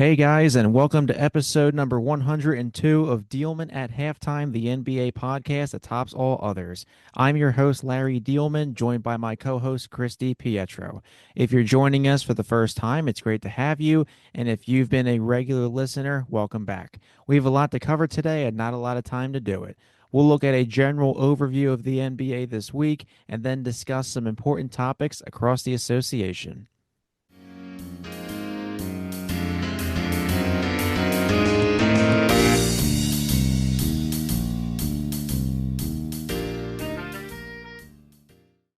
Hey guys, and welcome to episode number 102 of Diehlman at Halftime, the NBA podcast that tops all others. I'm your host, Larry Diehlman, joined by my co-host, Chris Pietro. If you're joining us for the first time, it's great to have you, and if you've been a regular listener, welcome back. We have a lot to cover today and not a lot of time to do it. We'll look at a general overview of the NBA this week and then discuss some important topics across the association.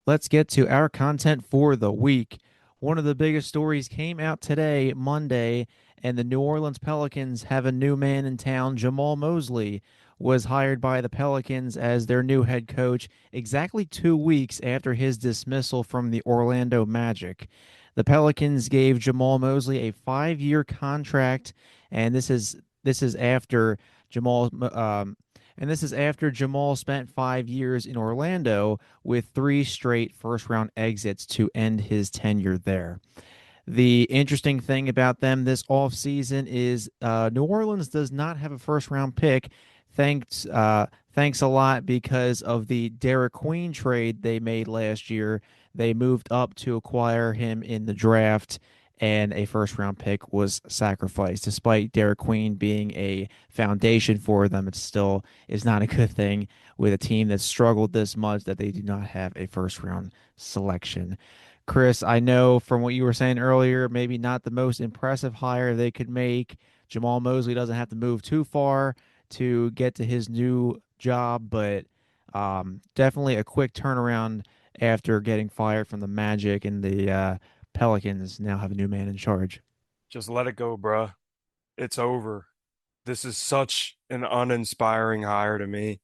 Let's get to our content for the week. One of the biggest stories came out today, Monday, and the New Orleans Pelicans have a new man in town. Jamahl Mosley was hired by the Pelicans as their new head coach exactly 2 weeks after his dismissal from the Orlando Magic. The Pelicans gave Jamahl Mosley a 5-year contract, and this is after Jamal and this is after Jamahl spent 5 years in Orlando with three straight first round exits to end his tenure there. The interesting thing about them this offseason is New Orleans does not have a first round pick. Thanks a lot because of the Derek Queen trade they made last year. They moved up to acquire him in the draft, and a first round pick was sacrificed. Despite Derek Queen being a foundation for them, it still is not a good thing with a team that struggled this much that they do not have a first round selection. Chris, I know from what you were saying earlier, maybe not the most impressive hire they could make. Jamahl Mosley doesn't have to move too far to get to his new job, but definitely a quick turnaround after getting fired from the Magic, and the Pelicans now have a new man in charge. Just let it go, bruh. It's over. This is such an uninspiring hire to me.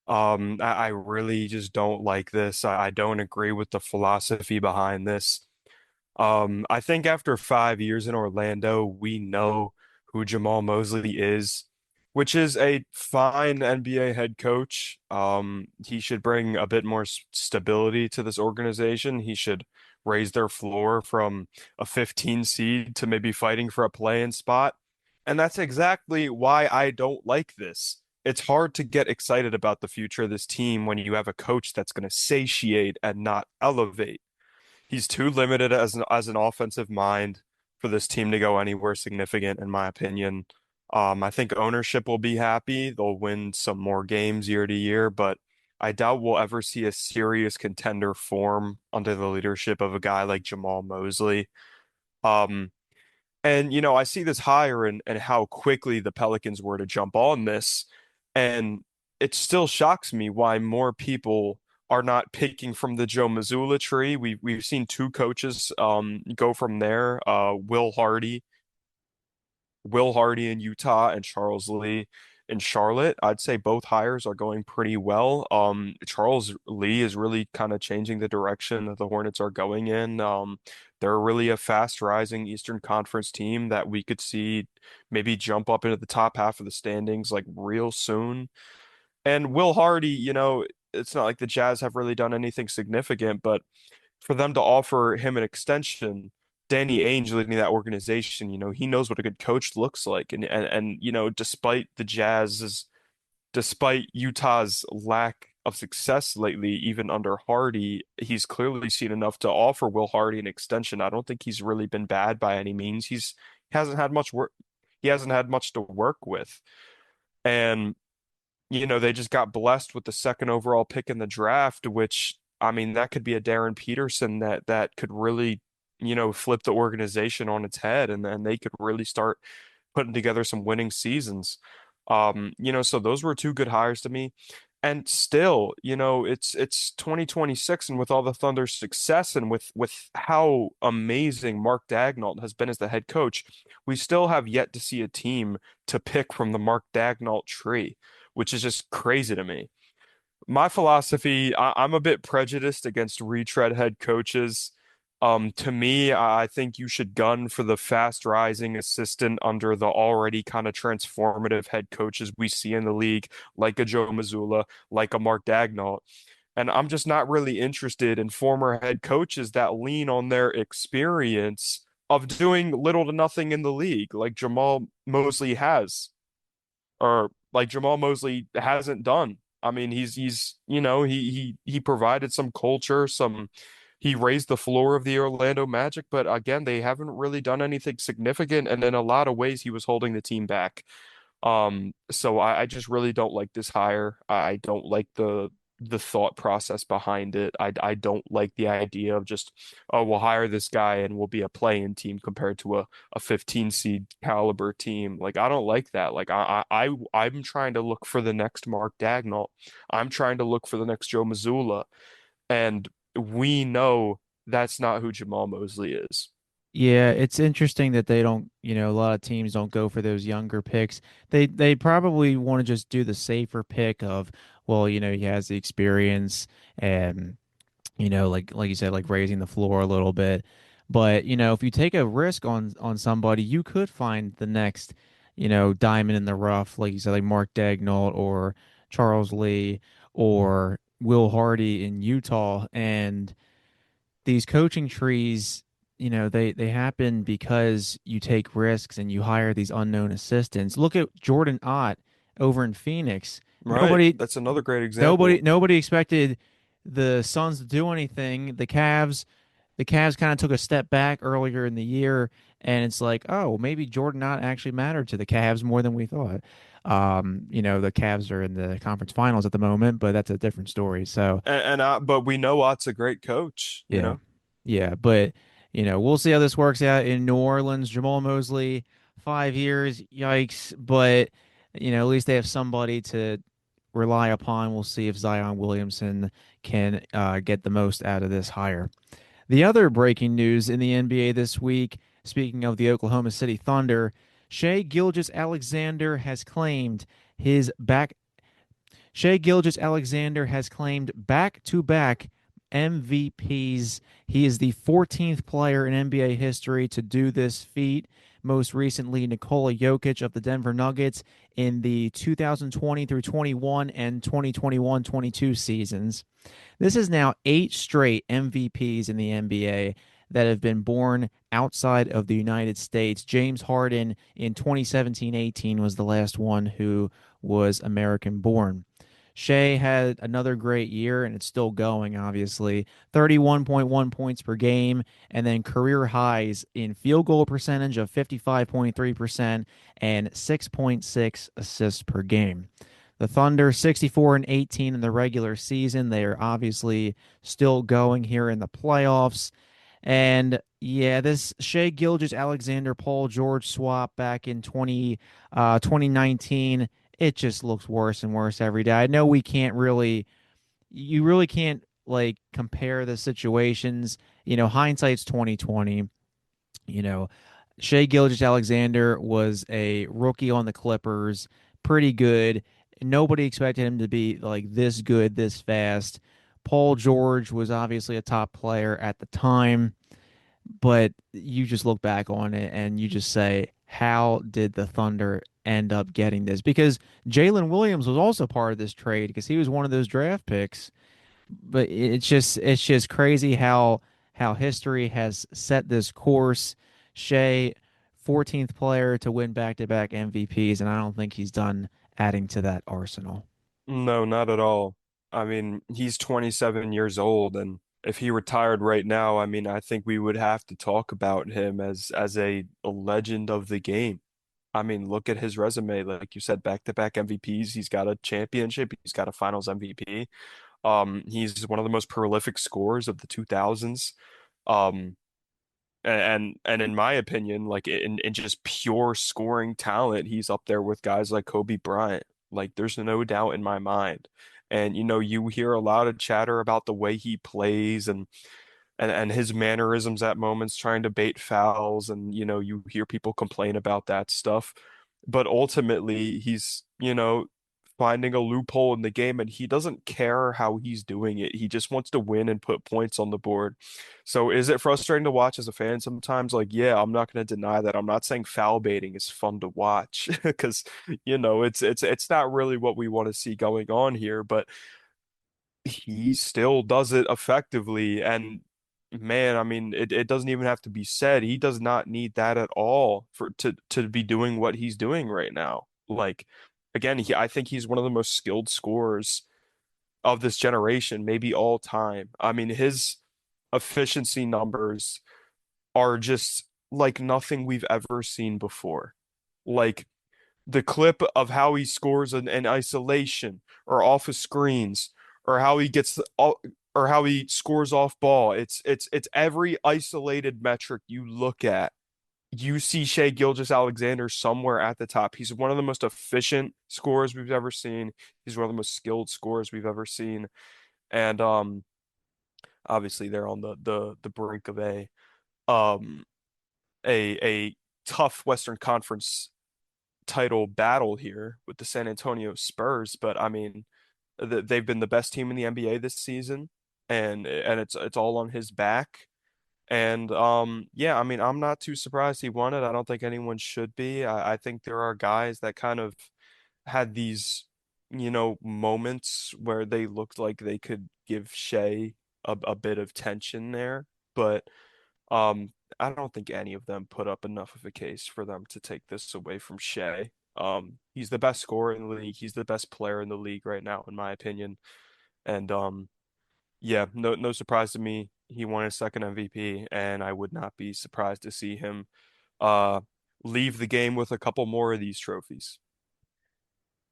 I really just don't like this. I don't agree with the philosophy behind this. I think after 5 years in Orlando, we know who Jamahl Mosley is, which is a fine NBA head coach. He should bring a bit more stability to this organization. He should raise their floor from a 15 seed to maybe fighting for a play-in spot. And that's exactly why I don't like this. It's hard to get excited about the future of this team when you have a coach that's going to satiate and not elevate. He's too limited as an offensive mind for this team to go anywhere significant, in my opinion. I think ownership will be happy. They'll win some more games year to year, but I doubt we'll ever see a serious contender form under the leadership of a guy like Jamahl Mosley. Um, and I see this hire and how quickly the Pelicans were to jump on this, and it still shocks me why more people are not picking from the Joe Mazzulla tree. We've seen two coaches go from there. Will Hardy in Utah and Charles Lee in Charlotte. I'd say both hires are going pretty well. Charles Lee is really kind of changing the direction that the Hornets are going in. They're really a fast rising Eastern Conference team that we could see maybe jump up into the top half of the standings like real soon. And Will Hardy, it's not like the Jazz have really done anything significant, but for them to offer him an extension, Danny Ainge leading that organization, he knows what a good coach looks like. And despite Utah's lack of success lately, even under Hardy, he's clearly seen enough to offer Will Hardy an extension. I don't think he's really been bad by any means. He hasn't had much work. He hasn't had much to work with. And they just got blessed with the second overall pick in the draft, which I mean, that could be a Darren Peterson that could really, flip the organization on its head, and then they could really start putting together some winning seasons. So those were two good hires to me. And still, it's 2026, and with all the Thunder's success and with how amazing Mark Daigneault has been as the head coach, we still have yet to see a team to pick from the Mark Daigneault tree, which is just crazy to me. My philosophy, I'm a bit prejudiced against retread head coaches. To me, I think you should gun for the fast rising assistant under the already kind of transformative head coaches we see in the league, like a Joe Mazzulla, like a Mark Daigneault. And I'm just not really interested in former head coaches that lean on their experience of doing little to nothing in the league, like Jamahl Mosley has, or like Jamahl Mosley hasn't done. I mean, he's he provided some culture, some he raised the floor of the Orlando Magic, but again, they haven't really done anything significant, and in a lot of ways, he was holding the team back. So I just really don't like this hire. I don't like the thought process behind it. I don't like the idea of just, oh, we'll hire this guy and we'll be a play-in team compared to a 15 seed caliber team. Like I don't like that. Like I'm trying to look for the next Mark Dagnall. I'm trying to look for the next Joe Mazzulla, and we know that's not who Jamahl Mosley is. Yeah, it's interesting that they don't, a lot of teams don't go for those younger picks. They probably want to just do the safer pick of, well, he has the experience and like you said, like raising the floor a little bit. But, if you take a risk on somebody, you could find the next, diamond in the rough, like you said, like Mark Daigneault or Charles Lee or Will Hardy in Utah. And these coaching trees, they happen because you take risks and you hire these unknown assistants. Look at Jordan Ott over in Phoenix. Right. Nobody That's another great nobody example. nobody expected the Suns to do anything. The Cavs kind of took a step back earlier in the year, and it's like, oh, maybe Jordan Ott actually mattered to the Cavs more than we thought. The Cavs are in the conference finals at the moment, but that's a different story. So But we know Ott's a great coach, you yeah. know? Yeah. But, we'll see how this works out in New Orleans. Jamal Mosley, 5 years. Yikes. But, at least they have somebody to rely upon. We'll see if Zion Williamson can get the most out of this hire. The other breaking news in the NBA this week, speaking of the Oklahoma City Thunder, Shai Gilgeous-Alexander has claimed his back Shai Gilgeous-Alexander has claimed back-to-back MVPs. He is the 14th player in NBA history to do this feat. Most recently, Nikola Jokic of the Denver Nuggets in the 2020 through 21 and 2021-22 seasons. This is now 8 straight MVPs in the NBA that have been born outside of the United States. James Harden in 2017-18 was the last one who was American born. Shea had another great year, and it's still going, obviously. 31.1 points per game, and then career highs in field goal percentage of 55.3% and 6.6 assists per game. The Thunder 64-18 in the regular season. They are obviously still going here in the playoffs. And yeah, this Shea Gilgeous-Alexander Paul George swap back in 2019, it just looks worse and worse every day. I know you really can't like compare the situations. Hindsight's 2020. You know, Shea Gilgeous-Alexander was a rookie on the Clippers, pretty good. Nobody expected him to be like this good this fast. Paul George was obviously a top player at the time, but you just look back on it and you just say, how did the Thunder end up getting this? Because Jalen Williams was also part of this trade because he was one of those draft picks. But it's just crazy how history has set this course. Shea, 14th player to win back-to-back MVPs, and I don't think he's done adding to that arsenal. No, not at all. I mean, he's 27 years old, and if he retired right now, I mean, I think we would have to talk about him as a legend of the game. I mean, look at his resume. Like you said, back-to-back MVPs. He's got a championship. He's got a Finals MVP. He's one of the most prolific scorers of the 2000s. Um, and in my opinion, like in just pure scoring talent, he's up there with guys like Kobe Bryant. Like there's no doubt in my mind. And you hear a lot of chatter about the way he plays and his mannerisms at moments trying to bait fouls, and you hear people complain about that stuff. But ultimately he's finding a loophole in the game, and he doesn't care how he's doing it. He just wants to win and put points on the board. So is it frustrating to watch as a fan sometimes? Like, yeah, I'm not going to deny that. I'm not saying foul baiting is fun to watch because it's not really what we want to see going on here, but he still does it effectively. And Man, I mean, it doesn't even have to be said. He does not need that at all for to be doing what he's doing right now. Like, again, I think he's one of the most skilled scorers of this generation, maybe all time. I mean, his efficiency numbers are just like nothing we've ever seen before. Like the clip of how he scores in isolation or off of screens or how he gets or how he scores off ball. It's every isolated metric you look at. You see Shai Gilgeous-Alexander somewhere at the top. He's one of the most efficient scorers we've ever seen. He's one of the most skilled scorers we've ever seen. And obviously they're on the brink of um a tough Western Conference title battle here with the San Antonio Spurs, but I mean, they've been the best team in the NBA this season, and it's all on his back. And yeah, I mean, I'm not too surprised he won it. I don't think anyone should be. I think there are guys that kind of had these, moments where they looked like they could give Shea a bit of tension there, but um, I don't think any of them put up enough of a case for them to take this away from Shea. He's the best scorer in the league. He's the best player in the league right now, in my opinion. And yeah, no surprise to me. He won his second MVP, and I would not be surprised to see him uh leave the game with a couple more of these trophies.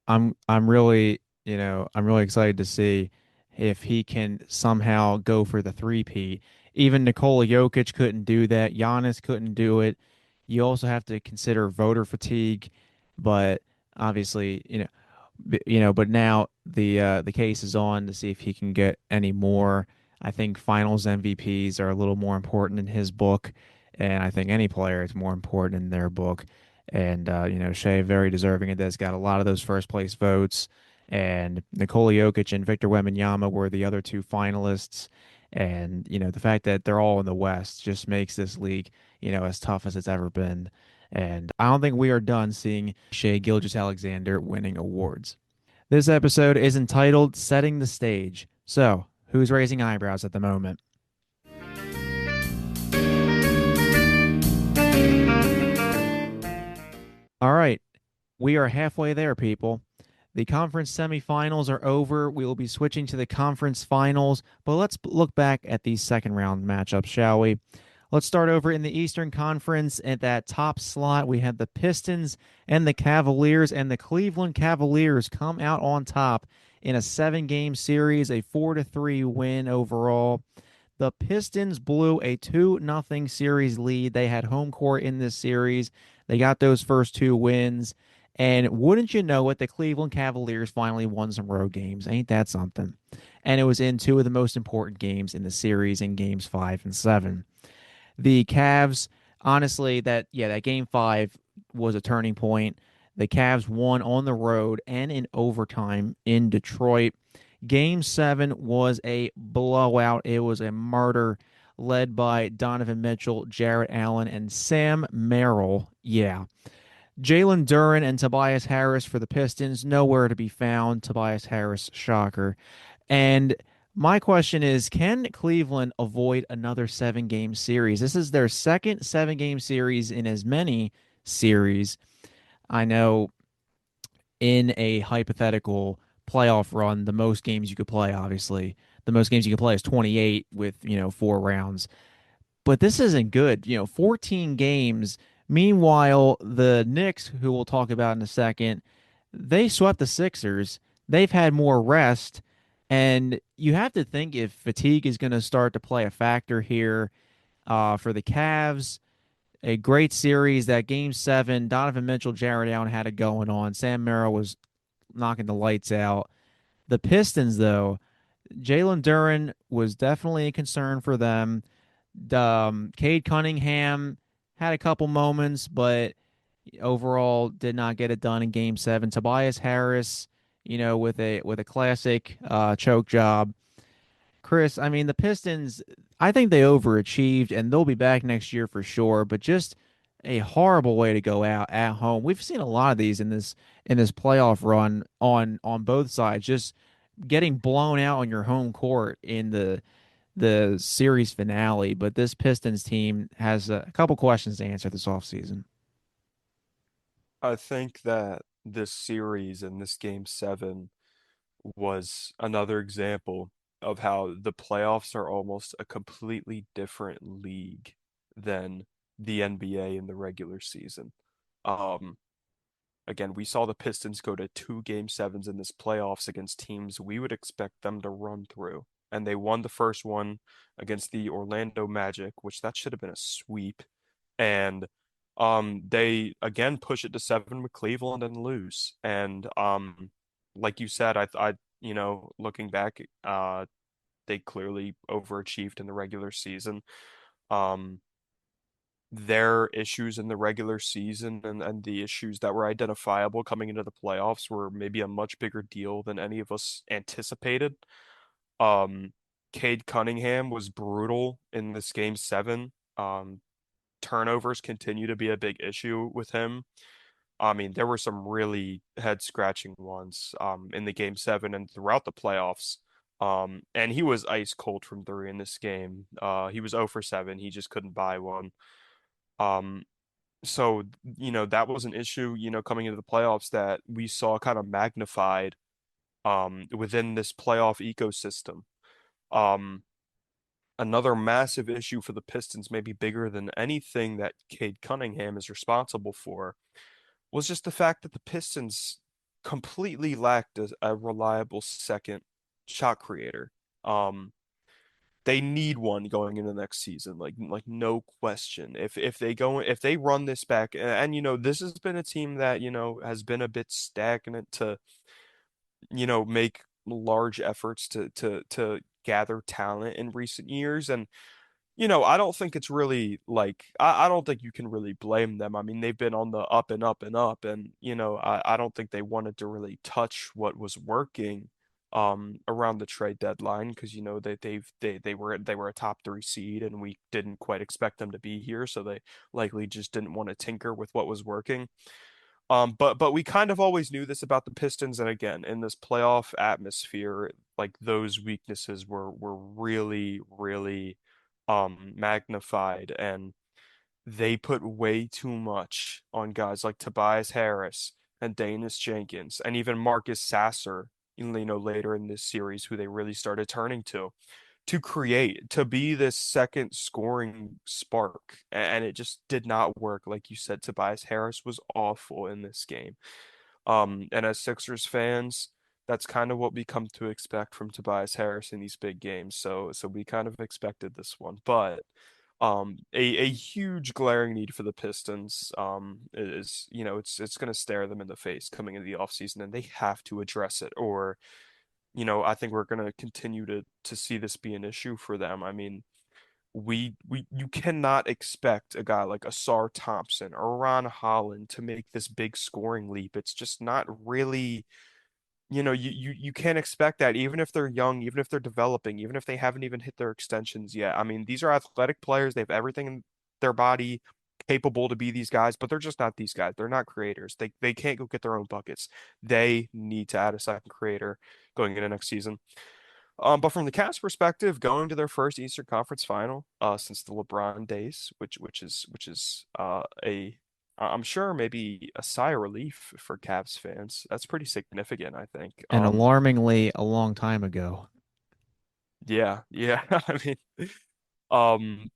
I'm really, I'm really excited to see if he can somehow go for the three-peat. Even Nikola Jokic couldn't do that. Giannis couldn't do it. You also have to consider voter fatigue, but obviously, but now the case is on to see if he can get any more. I think Finals MVPs are a little more important in his book, and I think any player is more important in their book. And Shea very deserving of this. Got a lot of those first place votes, and Nikola Jokic and Victor Wembanyama were the other two finalists. And the fact that they're all in the West just makes this league as tough as it's ever been. And I don't think we are done seeing Shea Gilgeous-Alexander winning awards. This episode is entitled Setting the Stage. So, who's raising eyebrows at the moment? All right, we are halfway there, people. The conference semifinals are over. We will be switching to the conference finals, but let's look back at these second round matchups, shall we? Let's start over in the Eastern Conference. At that top slot, we have the Pistons and the Cavaliers, and the Cleveland Cavaliers come out on top in a 7-game series, a 4-3 win overall. The Pistons blew a 2-0 series lead. They had home court in this series. They got those first two wins. And wouldn't you know it, the Cleveland Cavaliers finally won some road games. Ain't that something? And it was in two of the most important games in the series in games 5 and 7. The Cavs, honestly, that game 5 was a turning point. The Cavs won on the road and in overtime in Detroit. Game 7 was a blowout. It was a murder led by Donovan Mitchell, Jarrett Allen, and Sam Merrill. Yeah. Jalen Duren and Tobias Harris for the Pistons, nowhere to be found. Tobias Harris, shocker. And my question is, can Cleveland avoid another 7-game series? This is their second 7-game series in as many series. I know in a hypothetical playoff run, the most games you could play, obviously, the most games you could play is 28 with, 4 rounds. But this isn't good. 14 games. Meanwhile, the Knicks, who we'll talk about in a second, they swept the Sixers. They've had more rest. And you have to think if fatigue is going to start to play a factor here for the Cavs. A great series. That game 7, Donovan Mitchell, Jarrett Allen had it going on. Sam Merrill was knocking the lights out. The Pistons, though, Jalen Duren was definitely a concern for them. Cade Cunningham had a couple moments, but overall did not get it done in Game 7. Tobias Harris, with a classic choke job. Chris, I mean the Pistons, I think they overachieved and they'll be back next year for sure, but just a horrible way to go out at home. We've seen a lot of these in this playoff run on both sides, just getting blown out on your home court in the series finale, but this Pistons team has a couple questions to answer this offseason. I think that this series and this game seven was another example of how the playoffs are almost a completely different league than the NBA in the regular season. Um, Again, we saw the Pistons go to two game sevens in this playoffs against teams we would expect them to run through. And they won the first one against the Orlando Magic, which that should have been a sweep. And they again push it to seven with Cleveland and lose. And like you said, looking back, they clearly overachieved in the regular season. Um, their issues in the regular season and the issues that were identifiable coming into the playoffs were maybe a much bigger deal than any of us anticipated. Um, Cade Cunningham was brutal in this game seven. Turnovers continue to be a big issue with him. I mean, there were some really head-scratching ones in the game seven and throughout the playoffs. And he was ice cold from three in this game. He was 0 for 7. He just couldn't buy one. Um, so, that was an issue, coming into the playoffs that we saw kind of magnified within this playoff ecosystem. Um, Another massive issue for the Pistons, maybe bigger than anything that Cade Cunningham is responsible for, was just the fact that the Pistons completely lacked a reliable second shot creator. Um, they need one going into the next season, like no question. If they run this back, and this has been a team that has been a bit stagnant to make large efforts to gather talent in recent years, and I don't think it's really like I don't think you can really blame them. I mean, they've been on the up and up and up, and I don't think they wanted to really touch what was working around the trade deadline because they were a top three seed and we didn't quite expect them to be here, so they likely just didn't want to tinker with what was working. But we kind of always knew this about the Pistons, and again, in this playoff atmosphere, like those weaknesses were really, really magnified, and they put way too much on guys like Tobias Harris and Danis Jenkins and even Marcus Sasser, later in this series, who they really started turning to create, to be this second scoring spark. And it just did not work. Like you said, Tobias Harris was awful in this game. And as Sixers fans, that's kind of what we come to expect from Tobias Harris in these big games. So we kind of expected this one. But a huge glaring need for the Pistons is, it's going to stare them in the face coming into the offseason, and they have to address it, or I think we're going to continue to see this be an issue for them. I mean, we you cannot expect a guy like Asar Thompson or Ron Holland to make this big scoring leap. It's just not really, you can't expect that, even if they're young, even if they're developing, even if they haven't even hit their extensions yet. I mean, these are athletic players. They have everything in their body capable to be these guys, but they're just not these guys. They're not creators. They can't go get their own buckets. They need to add a second creator going into next season. But from the Cavs' perspective, going to their first Eastern Conference final since the LeBron days, which is I'm sure maybe a sigh of relief for Cavs fans. That's pretty significant, I think. And alarmingly, a long time ago. Yeah, yeah. I mean,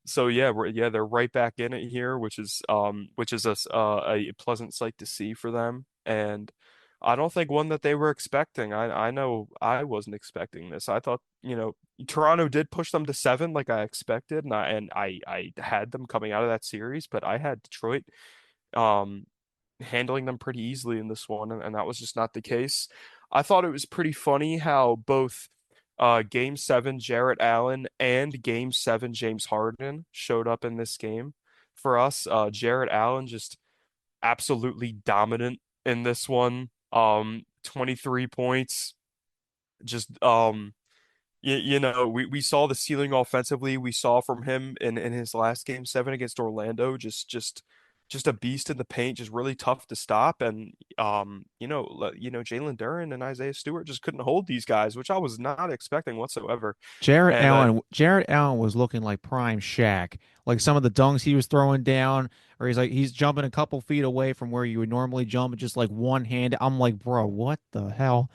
so yeah, they're right back in it here, which is a pleasant sight to see for them. And I don't think one that they were expecting. I know I wasn't expecting this. I thought, Toronto did push them to seven like I expected, and I had them coming out of that series, but I had Detroit um handling them pretty easily in this one, and that was just not the case. I thought it was pretty funny how both Game 7 Jarrett Allen and Game 7 James Harden showed up in this game for us. Jarrett Allen just absolutely dominant in this one. 23 points. Just we saw the ceiling offensively we saw from him in his last game 7 against Orlando. Just just a beast in the paint, just really tough to stop. And Jalen Duren and Isaiah Stewart just couldn't hold these guys, which I was not expecting whatsoever. And Jarrett Allen was looking like prime Shaq. Like some of the dunks he was throwing down, or he's jumping a couple feet away from where you would normally jump, just like one hand. I'm like, bro, what the hell?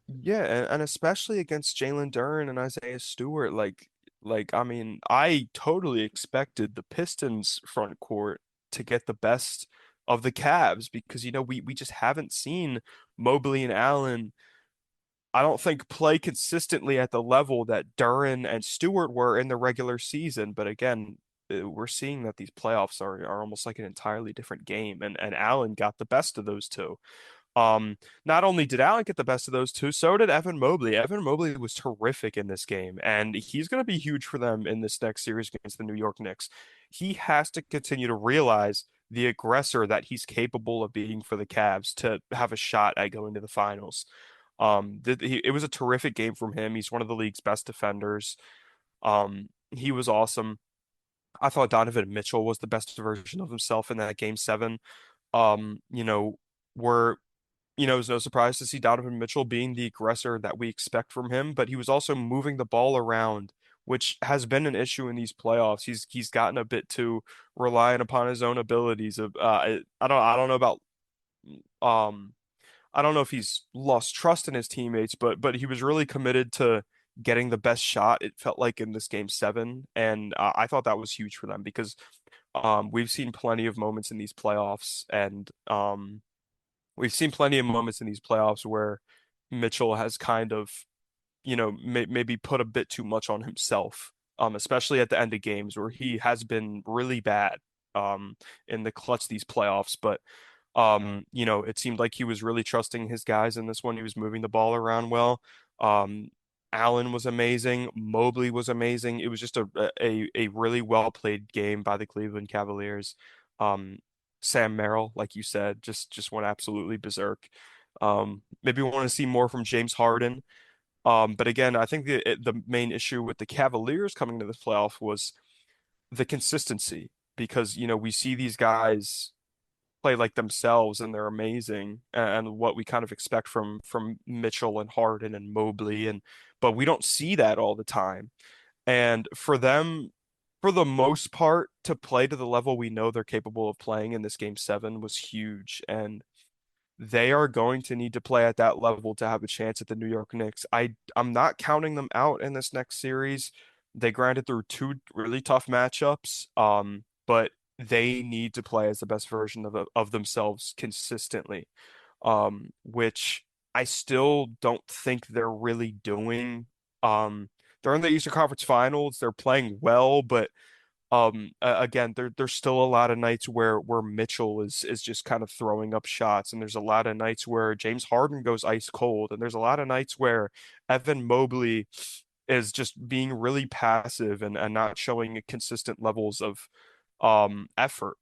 yeah, and especially against Jalen Duren and Isaiah Stewart, like I mean, I totally expected the Pistons front court to get the best of the Cavs because we just haven't seen Mobley and Allen, I don't think, play consistently at the level that Duren and Stewart were in the regular season. But again, we're seeing that these playoffs are almost like an entirely different game, and Allen got the best of those two. Um, Not only did Allen get the best of those two, so did Evan Mobley. Evan Mobley was terrific in this game, and he's going to be huge for them in this next series against the New York Knicks. He has to continue to realize the aggressor that he's capable of being for the Cavs to have a shot at going to the finals. It was a terrific game from him. He's one of the league's best defenders. He was awesome. I thought Donovan Mitchell was the best version of himself in that game seven. Um, you know, we're it's no surprise to see Donovan Mitchell being the aggressor that we expect from him, but he was also moving the ball around, which has been an issue in these playoffs. He's gotten a bit too reliant upon his own abilities. I don't know about um I don't know if he's lost trust in his teammates, but he was really committed to getting the best shot. It felt like in this game seven, and I thought that was huge for them because we've seen plenty of moments in these playoffs, and we've seen plenty of moments in these playoffs where Mitchell has kind of, maybe put a bit too much on himself, especially at the end of games where he has been really bad in the clutch these playoffs. But it seemed like he was really trusting his guys in this one. He was moving the ball around well. Um, Allen was amazing. Mobley was amazing. It was just a really well played game by the Cleveland Cavaliers. Um, Sam Merrill, like you said, just went absolutely berserk. Maybe we want to see more from James Harden. But again, I think the main issue with the Cavaliers coming to the playoff was the consistency because we see these guys play like themselves and they're amazing and what we kind of expect from Mitchell and Harden and Mobley, and but we don't see that all the time. And for them, for the most part, to play to the level we know they're capable of playing in this game seven was huge. And they are going to need to play at that level to have a chance at the New York Knicks. I'm not counting them out in this next series. They grinded through two really tough matchups, but they need to play as the best version of themselves consistently, which I still don't think they're really doing. They're in the Eastern Conference Finals. They're playing well, but again, there's still a lot of nights where Mitchell is just kind of throwing up shots, and there's a lot of nights where James Harden goes ice cold, and there's a lot of nights where Evan Mobley is just being really passive and not showing consistent levels of effort.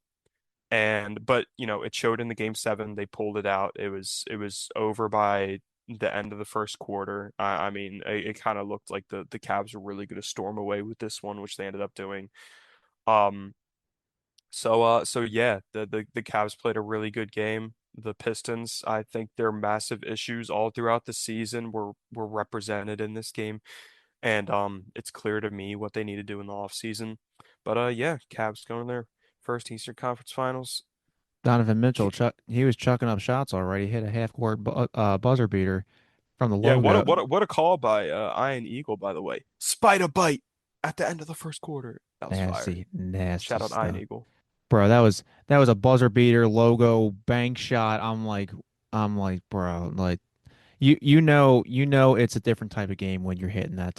And but it showed in the game seven. They pulled it out. It was over by the end of the first quarter. I mean, it kind of looked like the Cavs were really going to storm away with this one, which they ended up doing. Um, so yeah, the Cavs played a really good game. The Pistons, I think their massive issues all throughout the season were represented in this game, and it's clear to me what they need to do in the offseason. But yeah, Cavs going their first Eastern Conference Finals. Donovan Mitchell, he was chucking up shots already. Hit a half court buzzer beater from the Yeah, what a logo. what a what a call by Iron Eagle, by the way. Spider bite at the end of the first quarter. That was fire. Nasty, nasty Shout out Iron stuff. Eagle. Bro, that was a buzzer beater logo bank shot. I'm like, bro, like you know it's a different type of game when you're hitting that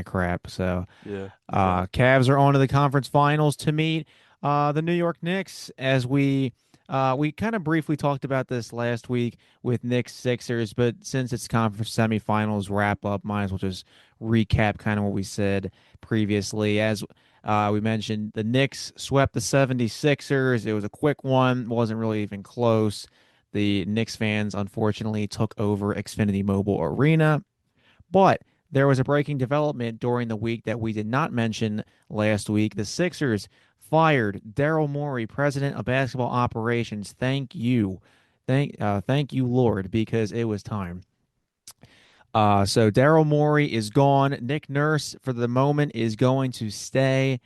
crap. So Yeah, yeah. Cavs are on to the conference finals to meet the New York Knicks. As we kind of briefly talked about this last week with Knicks Sixers, but since it's conference semifinals wrap up, might as well just recap kind of what we said previously. As we mentioned, the Knicks swept the 76ers. It was a quick one, wasn't really even close. The Knicks fans unfortunately took over Xfinity Mobile Arena, but there was a breaking development during the week that we did not mention last week. The Sixers fired Daryl Morey, president of basketball operations. Thank you. Thank you, Lord, because it was time. So Daryl Morey is gone. Nick Nurse, for the moment, is going to stay.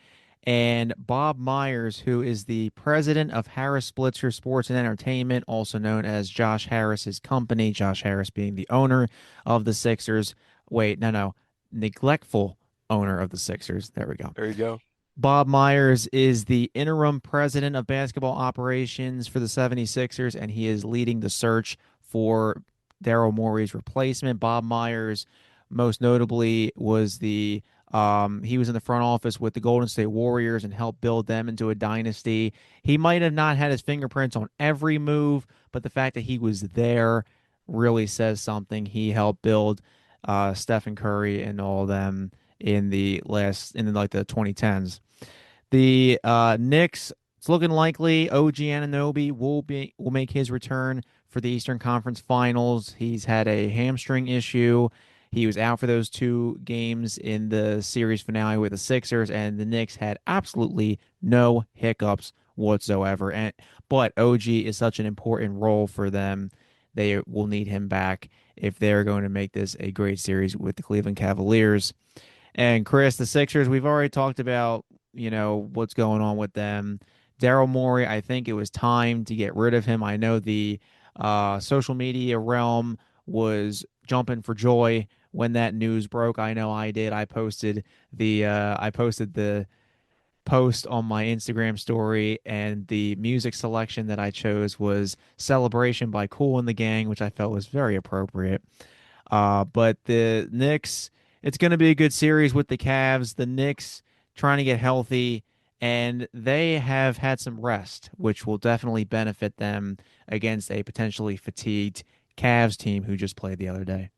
And Bob Myers, who is the president of Harris Blitzer Sports and Entertainment, also known as Josh Harris's company, Josh Harris being the owner of the Sixers. Wait, no, neglectful owner of the Sixers. There we go. There you go. Bob Myers is the interim president of basketball operations for the 76ers, and he is leading the search for Daryl Morey's replacement. Bob Myers, most notably, was he was in the front office with the Golden State Warriors and helped build them into a dynasty. He might have not had his fingerprints on every move, but the fact that he was there really says something. He helped build Stephen Curry and all of them in like the 2010s. The Knicks, it's looking likely OG Anunoby will make his return for the Eastern Conference Finals. He's had a hamstring issue. He was out for those two games in the series finale with the Sixers, and the Knicks had absolutely no hiccups whatsoever. But OG is such an important role for them. They will need him back if they're going to make this a great series with the Cleveland Cavaliers. And Chris, the Sixers, we've already talked about, what's going on with them. Daryl Morey, I think it was time to get rid of him. I know the social media realm was jumping for joy when that news broke. I know I did. I posted the post on my Instagram story, and the music selection that I chose was Celebration by Kool and the Gang, which I felt was very appropriate. But the Knicks, it's going to be a good series with the Cavs. The Knicks trying to get healthy, and they have had some rest, which will definitely benefit them against a potentially fatigued Cavs team who just played the other day.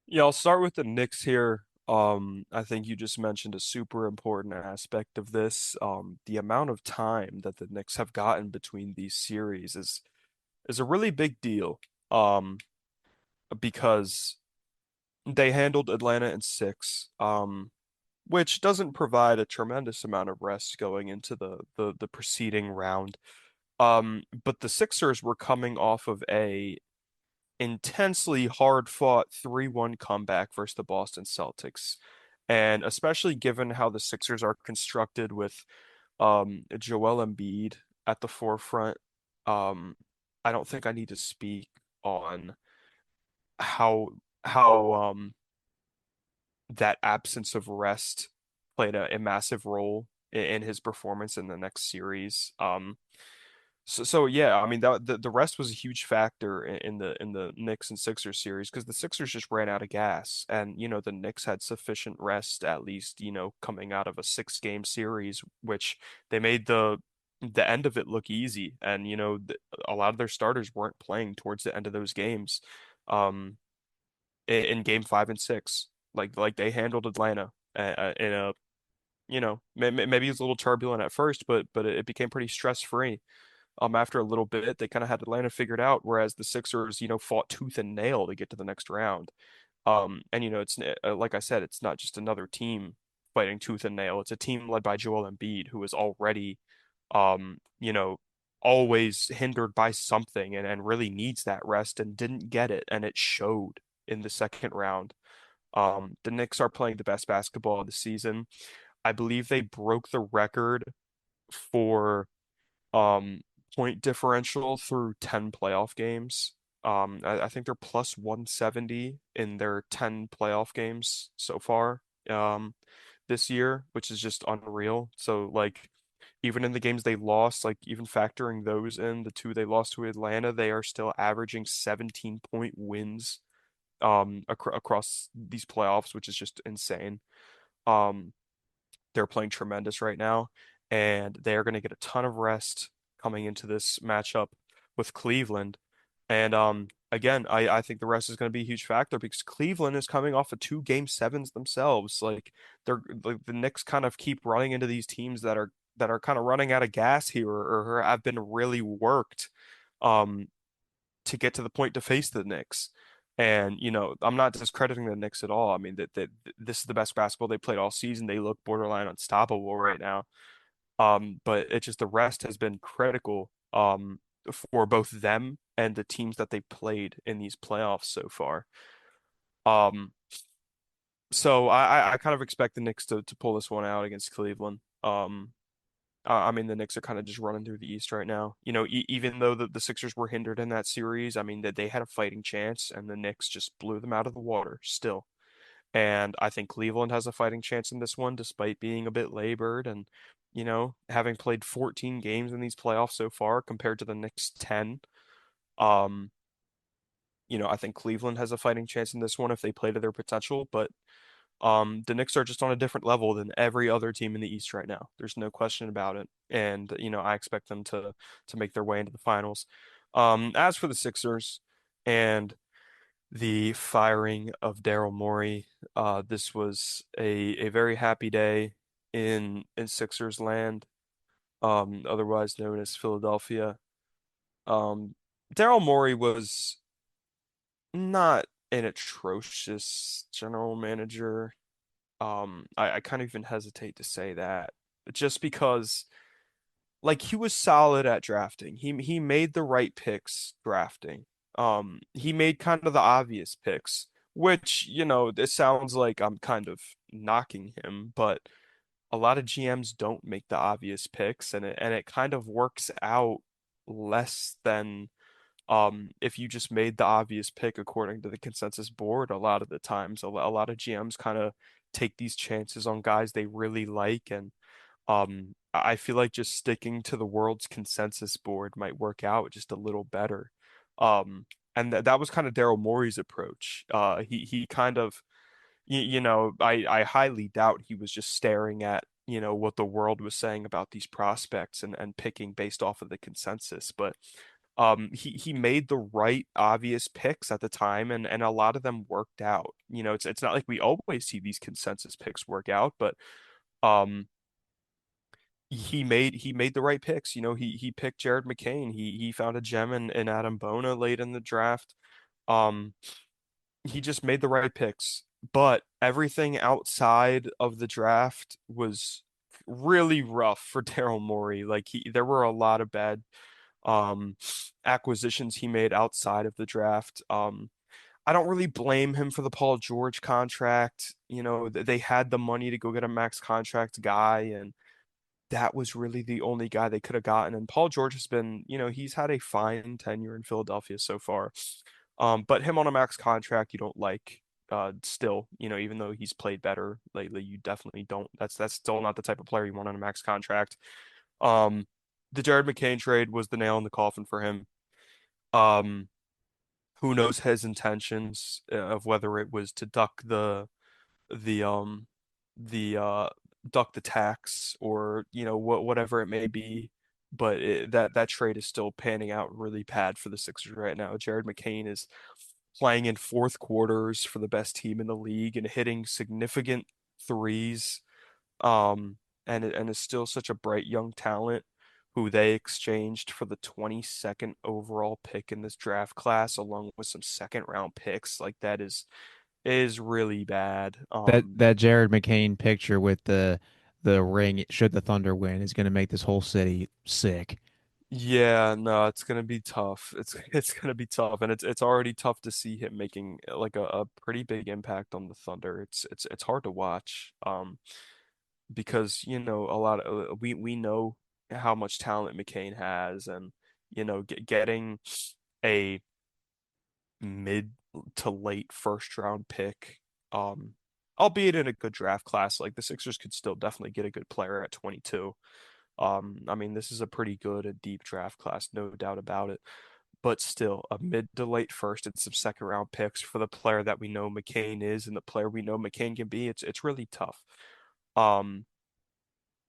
Yeah, I'll start with the Knicks here. I think you just mentioned a super important aspect of this. The amount of time that the Knicks have gotten between these series is a really big deal. Um, because they handled Atlanta in six, which doesn't provide a tremendous amount of rest going into the preceding round. But the Sixers were coming off of a intensely hard-fought 3-1 comeback versus the Boston Celtics. And especially given how the Sixers are constructed with Joel Embiid at the forefront, um, I don't think I need to speak on how how that absence of rest played a massive role in his performance in the next series. So yeah, I mean that the rest was a huge factor in the Knicks and Sixers series because the Sixers just ran out of gas, and the Knicks had sufficient rest at least coming out of a 6-game series, which they made the end of it look easy, and a lot of their starters weren't playing towards the end of those games. Um, in game 5 and 6. Like they handled Atlanta in a maybe it was a little turbulent at first, but it became pretty stress free. After a little bit, they kind of had Atlanta figured out, whereas the Sixers fought tooth and nail to get to the next round. And it's like I said, it's not just another team fighting tooth and nail. It's a team led by Joel Embiid, who is already, um, you know, always hindered by something and really needs that rest and didn't get it, and it showed in the second round. The Knicks are playing the best basketball of the season. I believe they broke the record for um point differential through 10 playoff games. I think they're plus 170 in their 10 playoff games so far this year, which is just unreal. So like even in the games they lost, like even factoring those in, the two they lost to Atlanta, they are still averaging 17-point wins across these playoffs, which is just insane. Um, they're playing tremendous right now, and they are going to get a ton of rest coming into this matchup with Cleveland. And again, I think the rest is going to be a huge factor because Cleveland is coming off of 2 game 7s themselves. Like the Knicks kind of keep running into these teams that are kind of running out of gas here or have been really worked um to get to the point to face the Knicks. And I'm not discrediting the Knicks at all. I mean that this is the best basketball they played all season. They look borderline unstoppable right now. But it's just the rest has been critical for both them and the teams that they played in these playoffs so far. Um, so I kind of expect the Knicks to pull this one out against Cleveland. I mean, the Knicks are kind of just running through the East right now. You know, even though the Sixers were hindered in that series, I mean, that they had a fighting chance, and the Knicks just blew them out of the water still. And I think Cleveland has a fighting chance in this one, despite being a bit labored and, having played 14 games in these playoffs so far compared to the Knicks 10. Um, I think Cleveland has a fighting chance in this one if they play to their potential, but the Knicks are just on a different level than every other team in the East right now. There's no question about it. And, I expect them to make their way into the finals. As for the Sixers and the firing of Daryl Morey, this was a very happy day in Sixers land, otherwise known as Philadelphia. Um, Daryl Morey was not an atrocious general manager. I kind of even hesitate to say that just because like he was solid at drafting. He made the right picks drafting. He made kind of the obvious picks, which, it sounds like I'm kind of knocking him, but a lot of GMs don't make the obvious picks and it kind of works out less than if you just made the obvious pick according to the consensus board. A lot of the times a lot of GMs kind of take these chances on guys they really like, and I feel like just sticking to the world's consensus board might work out just a little better. And that was kind of Daryl Morey's approach. He kind of, I highly doubt he was just staring at, what the world was saying about these prospects and picking based off of the consensus. But he made the right obvious picks at the time, and a lot of them worked out. It's not like we always see these consensus picks work out, but um he made the right picks. He picked Jared McCain. He found a gem in Adam Bona late in the draft. Um, he just made the right picks. But everything outside of the draft was really rough for Daryl Morey. Like there were a lot of bad um acquisitions he made outside of the draft. I don't really blame him for the Paul George contract. They had the money to go get a max contract guy, and that was really the only guy they could have gotten. And Paul George has been, he's had a fine tenure in Philadelphia so far. But him on a max contract, you don't like. Still, even though he's played better lately, you definitely don't. That's still not the type of player you want on a max contract. Um, the Jared McCain trade was the nail in the coffin for him. Um, who knows his intentions of whether it was to the um the duck the tax, or whatever it may be, but that trade is still panning out really bad for the Sixers right now. Jared McCain is playing in fourth quarters for the best team in the league and hitting significant threes, and is still such a bright young talent who they exchanged for the 22nd overall pick in this draft class, along with some second round picks. Like that is really bad. That Jared McCain picture with the ring should the Thunder win is going to make this whole city sick. Yeah, no, it's gonna be tough. It's gonna be tough, and it's already tough to see him making like a pretty big impact on the Thunder. It's hard to watch, because a lot of we know how much talent McCain has, and getting a mid to late first round pick, um, albeit in a good draft class, like the Sixers could still definitely get a good player at 22. I mean, this is a pretty good, a deep draft class, no doubt about it. But still, a mid to late first and some second round picks for the player that we know McCain is and the player we know McCain can be, it's really tough. Um,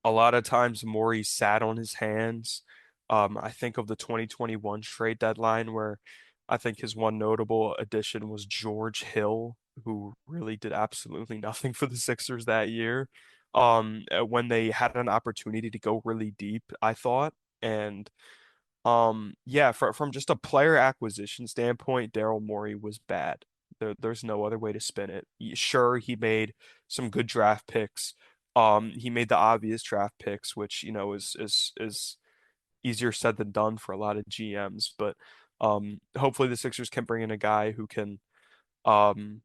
a lot of times Morey sat on his hands. I think of the 2021 trade deadline where I think his one notable addition was George Hill, who really did absolutely nothing for the Sixers that year. When they had an opportunity to go really deep, I thought. And yeah, from just a player acquisition standpoint, Daryl Morey was bad. There's no other way to spin it. Sure, he made some good draft picks, He made the obvious draft picks, which, is easier said than done for a lot of GMs. But hopefully the Sixers can bring in a guy who can um,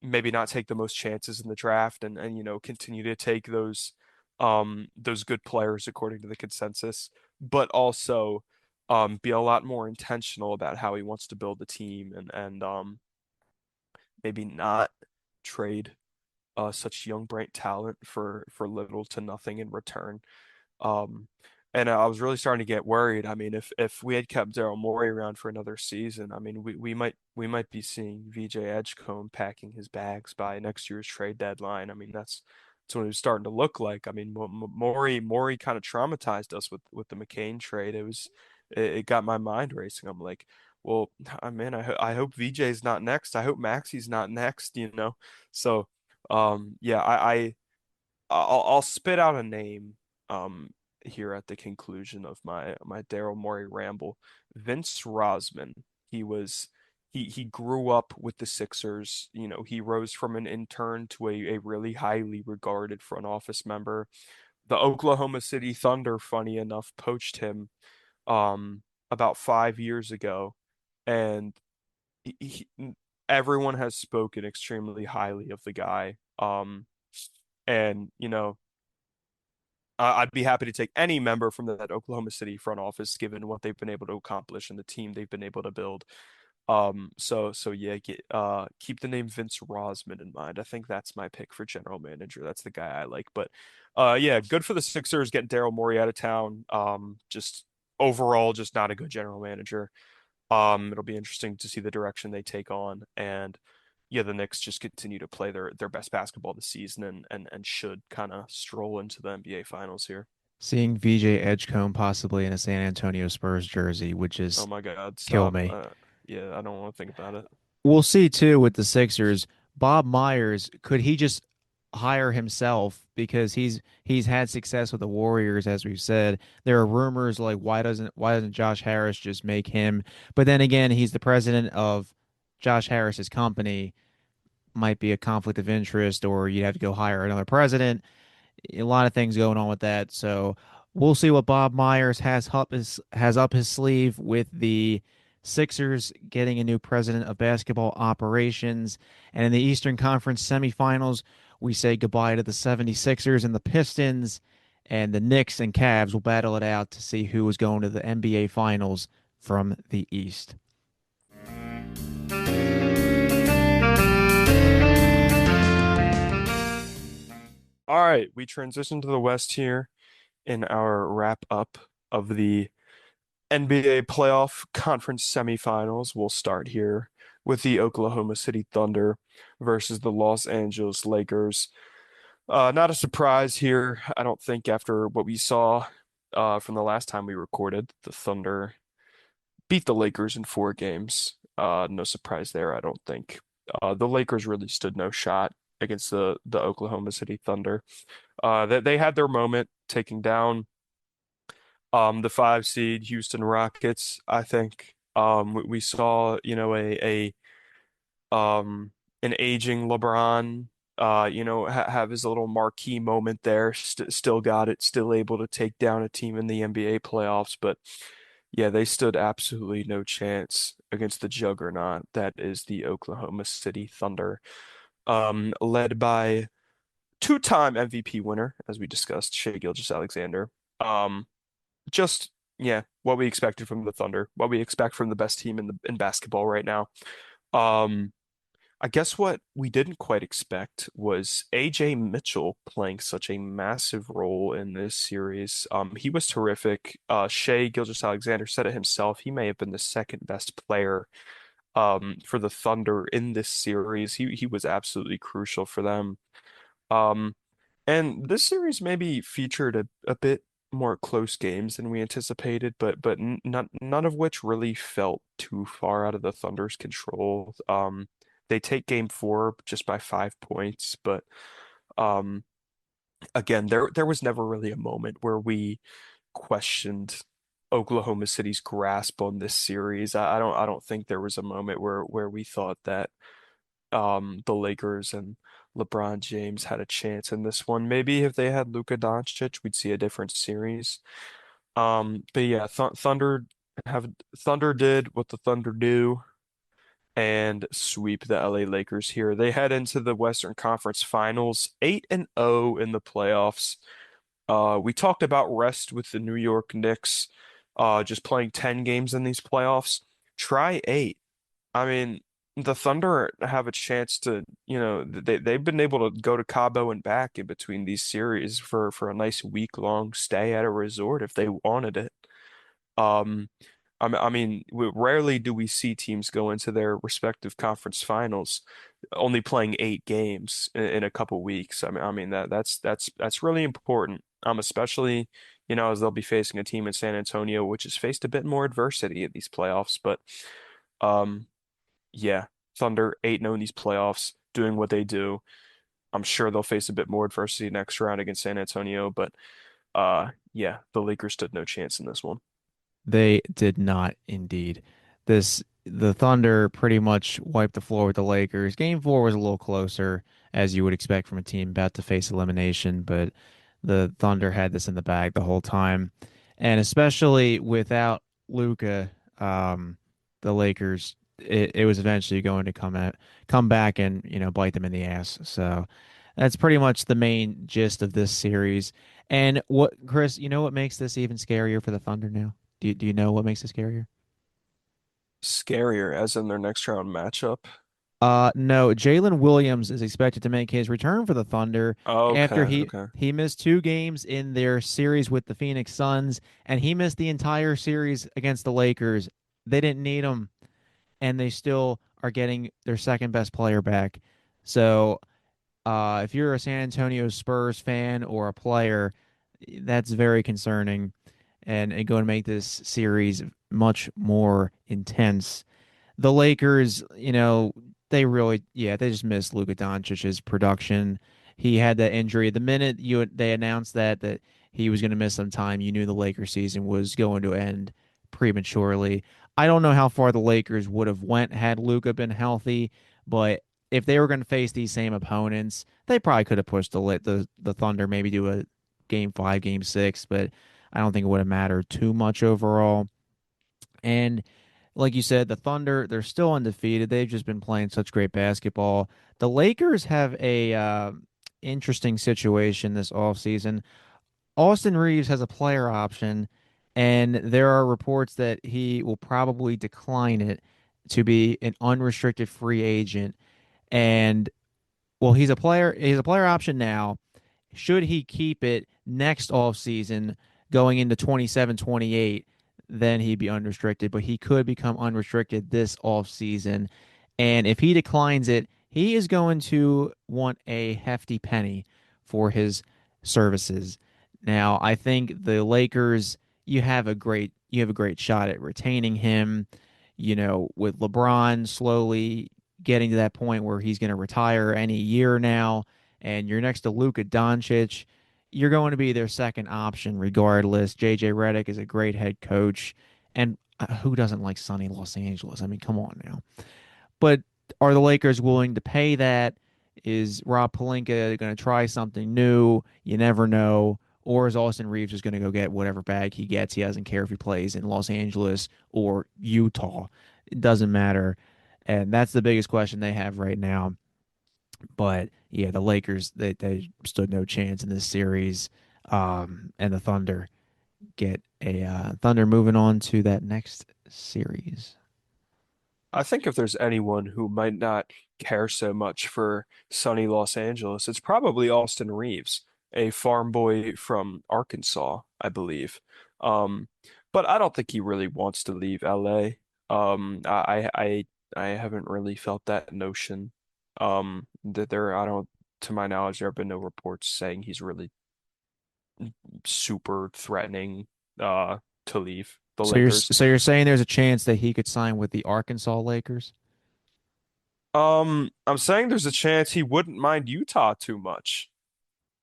maybe not take the most chances in the draft and continue to take those good players according to the consensus, but also be a lot more intentional about how he wants to build the team and maybe not trade such young bright talent for little to nothing in return. Um, and I was really starting to get worried. I mean, if we had kept Daryl Morey around for another season, I mean, we might be seeing VJ Edgecombe packing his bags by next year's trade deadline. I mean, that's what it was starting to look like. I mean, Morey kind of traumatized us with the McCain trade. It got my mind racing. I'm like, well, I mean, I hope VJ's not next. I hope Maxi's not next. So, yeah, I'll spit out a name um here at the conclusion of my Daryl Morey ramble. Vince Rosman. He grew up with the Sixers. He rose from an intern to a really highly regarded front office member. The Oklahoma City Thunder, funny enough, poached him about 5 years ago, and everyone has spoken extremely highly of the guy. And I'd be happy to take any member from that Oklahoma City front office, given what they've been able to accomplish and the team they've been able to build. So yeah, keep the name Vince Rosman in mind. I think that's my pick for general manager. That's the guy I like. But yeah, good for the Sixers getting Daryl Morey out of town. Just overall, just not a good general manager. It'll be interesting to see the direction they take on, and yeah, the Knicks just continue to play their best basketball this season and should kind of stroll into the NBA Finals here. Seeing VJ Edgecombe possibly in a San Antonio Spurs jersey would Oh just my God, kill stop. me. Yeah, I don't want to think about it. We'll see too with the Sixers. Bob Myers, could he just hire himself because he's had success with the Warriors, as we've said. There are rumors like why doesn't Josh Harris just make him? But then again, he's the president of Josh Harris's company. Might be a conflict of interest, or you'd have to go hire another president. A lot of things going on with that. So we'll see what Bob Myers has up his sleeve with the Sixers getting a new president of basketball operations. And in the Eastern Conference semifinals, we say goodbye to the 76ers and the Pistons, and the Knicks and Cavs will battle it out to see who is going to the NBA Finals from the East. All right, we transition to the West here in our wrap up of the NBA playoff conference semifinals. We'll start here with the Oklahoma City Thunder versus the Los Angeles Lakers. Not a surprise here, I don't think, after what we saw from the last time we recorded. The Thunder beat the Lakers in 4 games. No surprise there, I don't think. The Lakers really stood no shot against the Oklahoma City Thunder. They had their moment taking down the 5 seed Houston Rockets, I think. We saw, an aging LeBron, have his little marquee moment there. Still got it, still able to take down a team in the NBA playoffs. But yeah, they stood absolutely no chance against the juggernaut that is the Oklahoma City Thunder, led by two-time MVP winner, as we discussed, Shai Gilgeous-Alexander. Um, just yeah, what we expected from the Thunder, what we expect from the best team in basketball right now. Um, I guess what we didn't quite expect was AJ Mitchell playing such a massive role in this series. He was terrific. Shai Gilgeous-Alexander said it himself. He may have been the second best player for the Thunder in this series. He was absolutely crucial for them. Um, and this series maybe featured a bit more close games than we anticipated, but none of which really felt too far out of the Thunder's control. They take game 4 just by 5 points, but um, again, there was never really a moment where we questioned Oklahoma City's grasp on this series. I don't think there was a moment where we thought that the Lakers and LeBron James had a chance in this one. Maybe if they had Luka Doncic, we'd see a different series. But yeah, Thunder did what the Thunder do and sweep the LA Lakers here. They head into the Western Conference Finals 8-0 in the playoffs. We talked about rest with the New York Knicks, just playing 10 games in these playoffs. Try eight. I mean, the Thunder have a chance to, they've been able to go to Cabo and back in between these series for a nice week-long stay at a resort if they wanted it. Um, rarely do we see teams go into their respective conference finals only playing 8 games in a couple weeks. That's really important. Especially, as they'll be facing a team in San Antonio, which has faced a bit more adversity in these playoffs. But um, yeah, Thunder 8-0 in these playoffs, doing what they do. I'm sure they'll face a bit more adversity next round against San Antonio, but yeah, the Lakers stood no chance in this one. They did not indeed. The Thunder pretty much wiped the floor with the Lakers. Game four was a little closer, as you would expect from a team about to face elimination, but the Thunder had this in the bag the whole time. And especially without Luka, the Lakers, it was eventually going to come back and, bite them in the ass. So that's pretty much the main gist of this series. And what, Chris, what makes this even scarier for the Thunder now? Do you know what makes it scarier? Scarier, as in their next round matchup. No, Jalen Williams is expected to make his return for the Thunder after Okay, he okay. he missed 2 games in their series with the Phoenix Suns, and he missed the entire series against the Lakers. They didn't need him, and they still are getting their second best player back. So, if you're a San Antonio Spurs fan or a player, that's very concerning, and going to make this series much more intense. The Lakers, they just missed Luka Doncic's production. He had that injury. The minute they announced that he was going to miss some time, you knew the Lakers season was going to end prematurely. I don't know how far the Lakers would have went had Luka been healthy, but if they were going to face these same opponents, they probably could have pushed the Thunder maybe to a game five, game six, but I don't think it would have mattered too much overall. And like you said, the Thunder, they're still undefeated. They've just been playing such great basketball. The Lakers have a interesting situation this offseason. Austin Reeves has a player option, and there are reports that he will probably decline it to be an unrestricted free agent. And well, he's a player option now. Should he keep it next offseason going into 27-28, then he'd be unrestricted, but he could become unrestricted this offseason. And if he declines it, he is going to want a hefty penny for his services. Now, I think the Lakers, you have a great shot at retaining him, with LeBron slowly getting to that point where he's going to retire any year now, and you're next to Luka Doncic, you're going to be their second option regardless. JJ Redick is a great head coach, and who doesn't like sunny Los Angeles? I mean, come on now. But are the Lakers willing to pay that? Is Rob Pelinka going to try something new? You never know. Or is Austin Reeves just going to go get whatever bag he gets? He doesn't care if he plays in Los Angeles or Utah. It doesn't matter. And that's the biggest question they have right now. But yeah, the Lakers, they stood no chance in this series. And the Thunder get a Thunder moving on to that next series. I think if there's anyone who might not care so much for sunny Los Angeles, it's probably Austin Reeves, a farm boy from Arkansas, I believe. Um, but I don't think he really wants to leave LA. I haven't really felt that notion. I don't, to my knowledge, there have been no reports saying he's really super threatening to leave the So you're Lakers. so you're saying there's a chance that he could sign with the Arkansas Lakers? I'm saying there's a chance he wouldn't mind Utah too much,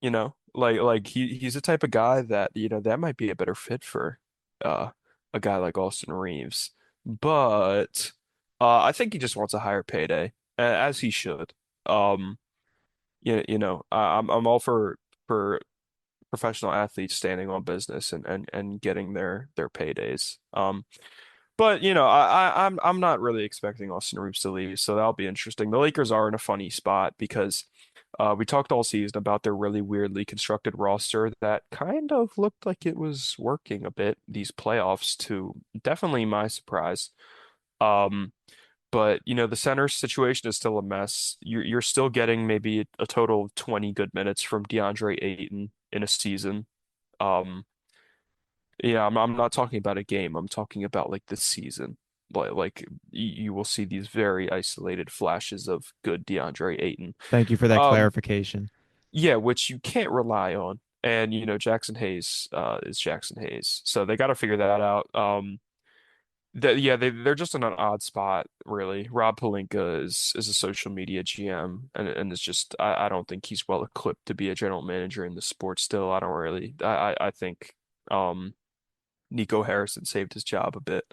like he's the type of guy that, that might be a better fit for uh a guy like Austin Reeves. But I think he just wants a higher payday, as he should. Um I'm all for professional athletes standing on business and getting their paydays. But I'm not really expecting Austin Reeves to leave, so that'll be interesting. The Lakers are in a funny spot because we talked all season about their really weirdly constructed roster that kind of looked like it was working a bit these playoffs to definitely my surprise. Um, but the center situation is still a mess. You're still getting maybe a total of 20 good minutes from DeAndre Ayton in a season. Um, yeah, I'm not talking about a game. I'm talking about like this season. Like you will see these very isolated flashes of good DeAndre Ayton. Thank you for that Um, clarification. yeah, which you can't rely on. And Jackson Hayes is Jackson Hayes. So they got to figure that out. Yeah, they're just in an odd spot, really. Rob Pelinka is a social media GM, and it's just I don't think he's well equipped to be a general manager in the sport still. I don't really I think um Nico Harrison saved his job a bit.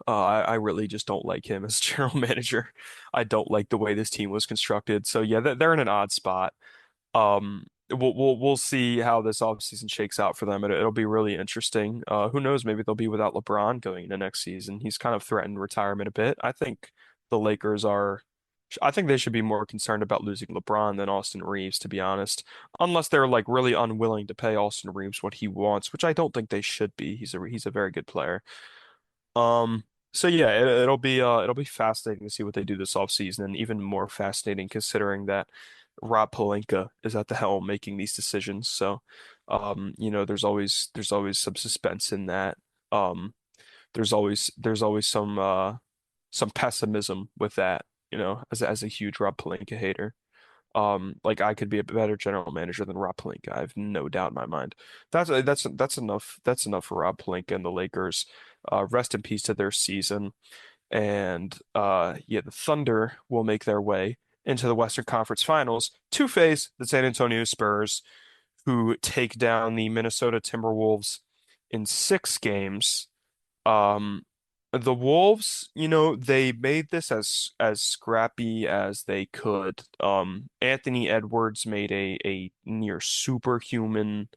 I really just don't like him as general manager. I don't like the way this team was constructed. So yeah, they're in an odd spot. We'll see how this offseason shakes out for them. It'll be really interesting. Who knows? Maybe they'll be without LeBron going into next season. He's kind of threatened retirement a bit. The Lakers are. I think they should be more concerned about losing LeBron than Austin Reeves, to be honest. Unless they're like really unwilling to pay Austin Reeves what he wants, which I don't think they should be. He's a very good player. Um, so yeah, it'll be fascinating to see what they do this offseason, and even more fascinating considering that Rob Pelinka is at the helm making these decisions. So, there's always some suspense in that. Um, there's always some pessimism with that, as a huge Rob Pelinka hater. Like I could be a better general manager than Rob Pelinka. I have no doubt in my mind. That's enough. That's enough for Rob Pelinka and the Lakers. Rest in peace to their season. And yeah, the Thunder will make their way into the Western Conference Finals to face the San Antonio Spurs, who take down the Minnesota Timberwolves in 6 games. Um, the Wolves, they made this as scrappy as they could. Anthony Edwards made a near superhuman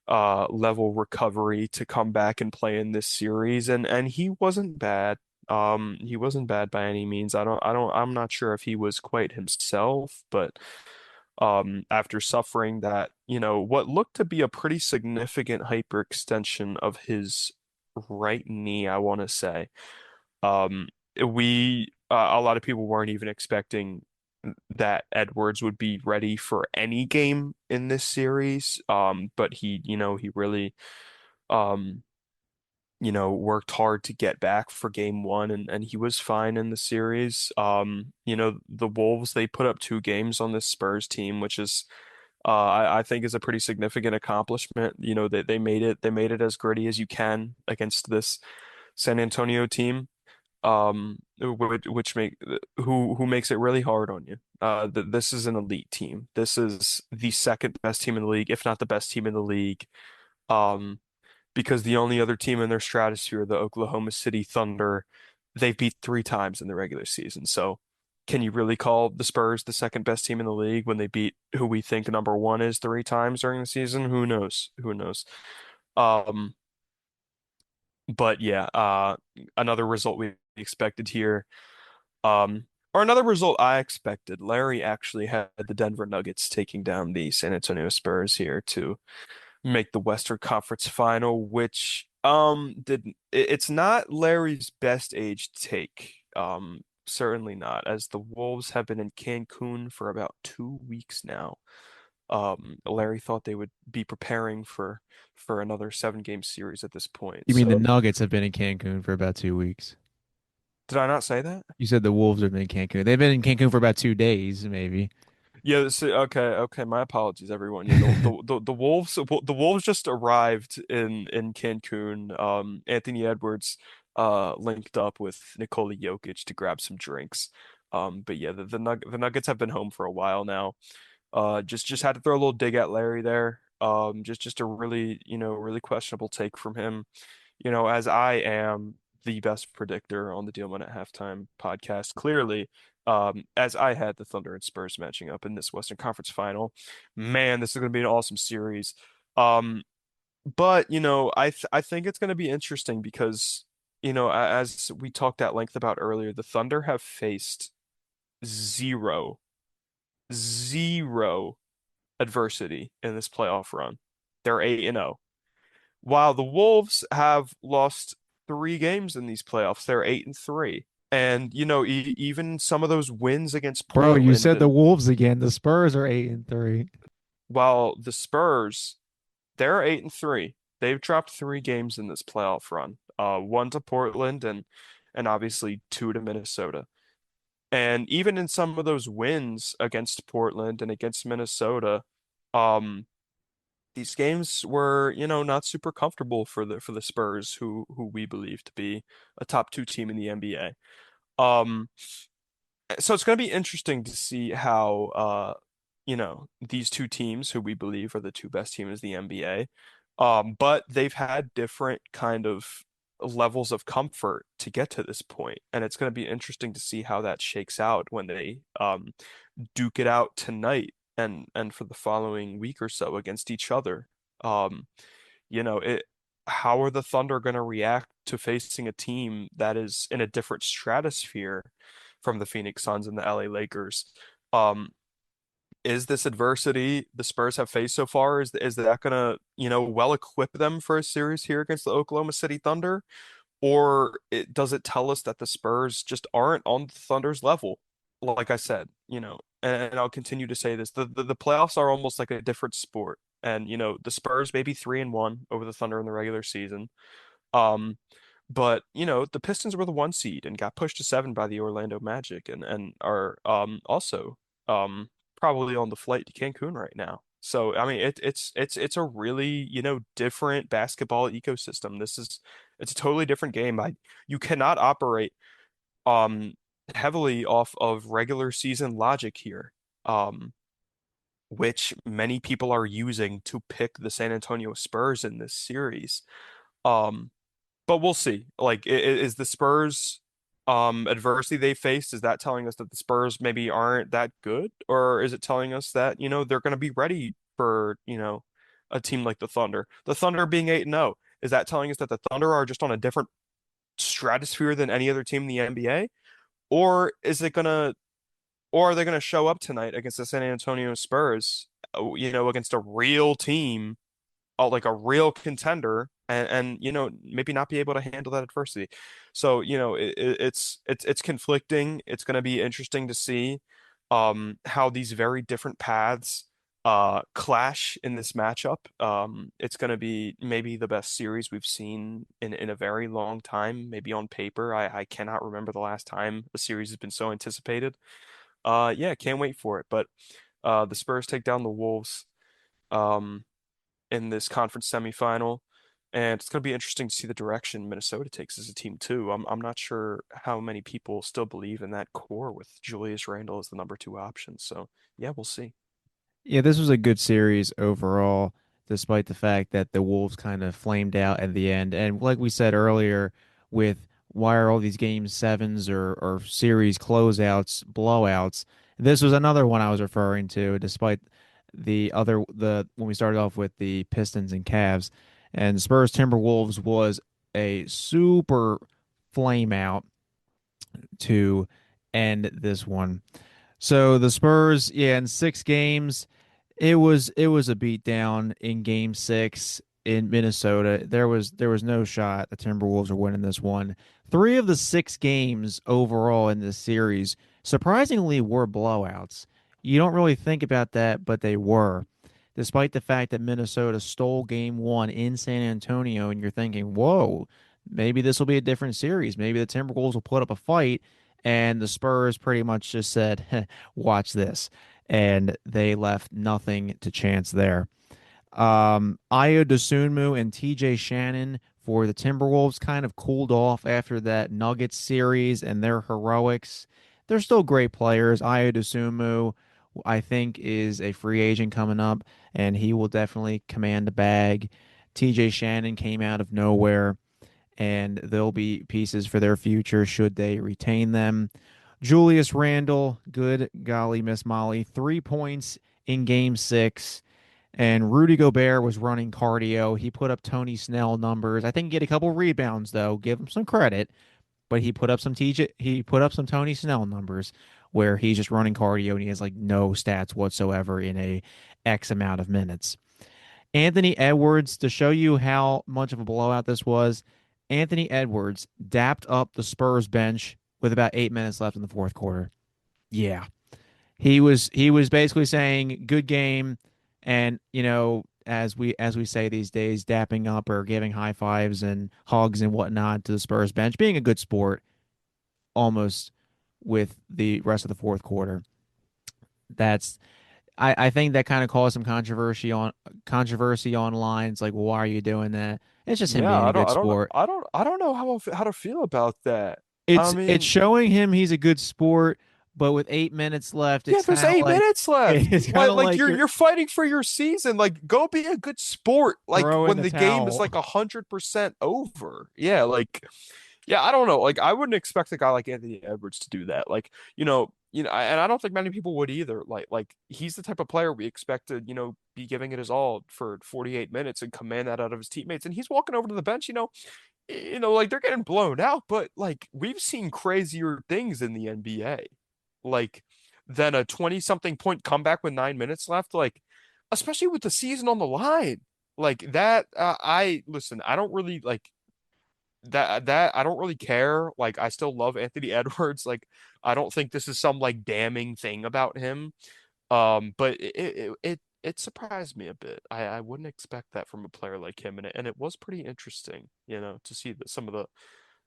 level recovery to come back and play in this series, and he wasn't bad. He wasn't bad by any means. I'm not sure if he was quite himself, but after suffering that, what looked to be a pretty significant hyperextension of his right knee, I want to say. A lot of people weren't even expecting that Edwards would be ready for any game in this series. But he really, um, worked hard to get back for game one, and he was fine in the series. The Wolves, they put up 2 games on this Spurs team, which is I think is a pretty significant accomplishment. They made it as gritty as you can against this San Antonio team, which who makes it really hard on you. This is an elite team. This is the second best team in the league, if not the best team in the league. Um, because the only other team in their stratosphere, the Oklahoma City Thunder, they've beat 3 times in the regular season. So, can you really call the Spurs the second best team in the league when they beat who we think number one is 3 times during the season? Who knows? Who knows? Um, but yeah, another result we expected here. Or another result I expected. Larry actually had the Denver Nuggets taking down the San Antonio Spurs here to make the Western Conference Final, which didn't it's not Larry's best age take. Certainly not, as the Wolves have been in Cancun for about 2 weeks now. Larry thought they would be preparing for another 7 game series at this point. You mean the So Nuggets have been in Cancun for about 2 weeks? did I not say that? You said the Wolves have been in Cancun. They've been in Cancun for about 2 days, maybe. Yeah, okay, okay. My apologies, everyone. Yeah, the Wolves just arrived in Cancun. Anthony Edwards linked up with Nikola Jokic to grab some drinks. But yeah, the Nuggets have been home for a while now. Just had to throw a little dig at Larry there. Just a really really questionable take from him. As I am the best predictor on the Diehlman at Halftime podcast, clearly, as I had the Thunder and Spurs matching up in this Western Conference final. Man, this is going to be an awesome series. Um, but I think it's going to be interesting because as we talked at length about earlier, the Thunder have faced zero, zero adversity in this playoff run. They're 8-0. While the Wolves have lost 3 games in these playoffs, they're 8-3. And even some of those wins against Bro, you Portland said the and Wolves again. The Spurs are 8-3. while the Spurs, they're 8-3. They've dropped 3 games in this playoff run. One to Portland and obviously two to Minnesota. And even in some of those wins against Portland and against Minnesota, um, these games were, not super comfortable for the Spurs, who we believe to be a top 2 team in the NBA. Um, so it's going to be interesting to see how these two teams, who we believe are the two best teams in the NBA, but they've had different kind of levels of comfort to get to this point, and it's going to be interesting to see how that shakes out when they duke it out tonight and for the following week or so against each other. Um, it how are the Thunder going to react to facing a team that is in a different stratosphere from the Phoenix Suns and the LA Lakers? Um, is this adversity the Spurs have faced so far, is that going to, well equip them for a series here against the Oklahoma City Thunder? Or does it tell us that the Spurs just aren't on the Thunder's level? Like I said, and I'll continue to say this, the playoffs are almost like a different sport. And, the Spurs may be 3-1 over the Thunder in the regular season. Um, but the Pistons were the 1 seed and got pushed to 7 by the Orlando Magic and are also probably on the flight to Cancun right now. So I mean it's a really, different basketball ecosystem. It's a totally different game. You cannot operate um heavily off of regular season logic here. Um which many people are using to pick the San Antonio Spurs in this series. Um but we'll see. Like, is the Spurs adversity they faced, is that telling us that the Spurs maybe aren't that good? Or is it telling us that, they're going to be ready for, a team like the Thunder? The Thunder being 8-0, is that telling us that the Thunder are just on a different stratosphere than any other team in the NBA? Or are they gonna show up tonight against the San Antonio Spurs, against a real team, like a real contender, and maybe not be able to handle that adversity. So it's conflicting. It's going to be interesting to see how these very different paths clash in this matchup. It's going to be maybe the best series we've seen in a very long time, maybe on paper. I cannot remember the last time a series has been so anticipated. Yeah, can't wait for it. But the Spurs take down the Wolves. Um, in this conference semifinal. And it's going to be interesting to see the direction Minnesota takes as a team too. I'm not sure how many people still believe in that core with Julius Randle as the number 2 option. So yeah, we'll see. Yeah, this was a good series overall, despite the fact that the Wolves kind of flamed out at the end. And like we said earlier, with why are all these games sevens or series closeouts, blowouts? This was another one I was referring to, despite the when we started off with the Pistons and Cavs, and Spurs Timberwolves was a super flame out to end this one. So the Spurs, yeah, in 6 games, it was a beatdown in game 6 in Minnesota. There was no shot the Timberwolves are winning this one. 3 of the 6 games overall in this series surprisingly were blowouts. You don't really think about that, but they were. Despite the fact that Minnesota stole game 1 in San Antonio, and you're thinking, whoa, maybe this will be a different series. Maybe the Timberwolves will put up a fight, and the Spurs pretty much just said, watch this. And they left nothing to chance there. Ayo Dosunmu and TJ Shannon for the Timberwolves kind of cooled off after that Nuggets series and their heroics. They're still great players. Ayo Dosunmu, I think, is a free agent coming up, and he will definitely command a bag. TJ Shannon came out of nowhere and they'll be pieces for their future should they retain them. Julius Randle, good golly, Miss Molly, 3 points in game 6. And Rudy Gobert was running cardio. He put up Tony Snell numbers. I think he get a couple rebounds though. Give him some credit, but he put up some Tony Snell numbers where he's just running cardio and he has like no stats whatsoever in a X amount of minutes. Anthony Edwards, to show you how much of a blowout this was, Anthony Edwards dapped up the Spurs bench with about 8 minutes left in the fourth quarter. Yeah. He was basically saying good game, and as we say these days, dapping up or giving high fives and hugs and whatnot to the Spurs bench, being a good sport almost with the rest of the fourth quarter. That's I think that kind of caused some controversy online. It's like, well, why are you doing that? It's just him Yeah, being a good sport. I don't know how to feel about that. I It's mean, showing him he's a good sport, but with 8 minutes left, yeah, it's there's kind of eight like minutes left. it's kind of Like like you're you're fighting for your season. Like go be a good sport. Like throwing when the the game is towel. like 100% over. Yeah, yeah, I don't know. Like I wouldn't expect a guy like Anthony Edwards to do that. Like, and I don't think many people would either. Like he's the type of player we expect to, be giving it his all for 48 minutes and command that out of his teammates. And he's walking over to the bench, like they're getting blown out, but like we've seen crazier things in the NBA. Like than a 20 something point comeback with 9 minutes left, like especially with the season on the line. Like that, I listen, I don't really like that I don't really care. Like I still love Anthony Edwards. Like I don't think this is some like damning thing about him. But it surprised me a bit. I wouldn't expect that from a player like him, and it was pretty interesting, to see some of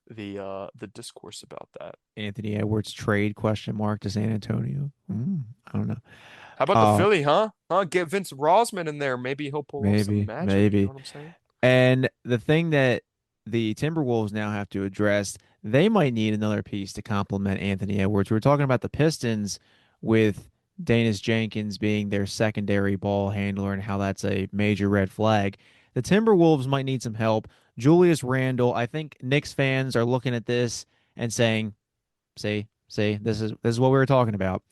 the discourse about that. Anthony Edwards trade question mark to San Antonio. I don't know. How about the Uh, Philly, huh? Get Vince Rosman in there. Maybe he'll pull off some maybe, magic. You know maybe. what I'm saying? And the thing that the Timberwolves now have to address, they might need another piece to complement Anthony Edwards. We were talking about the Pistons with Danis Jenkins being their secondary ball handler and how that's a major red flag. The Timberwolves might need some help. Julius Randle, I think Knicks fans are looking at this and saying, see, this is what we were talking about.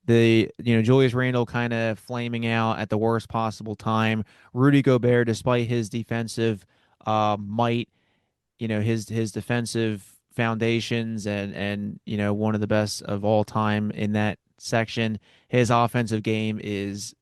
Julius Randle kind of flaming out at the worst possible time. Rudy Gobert, despite his defensive might, his defensive foundations and one of the best of all time in that section, his offensive game is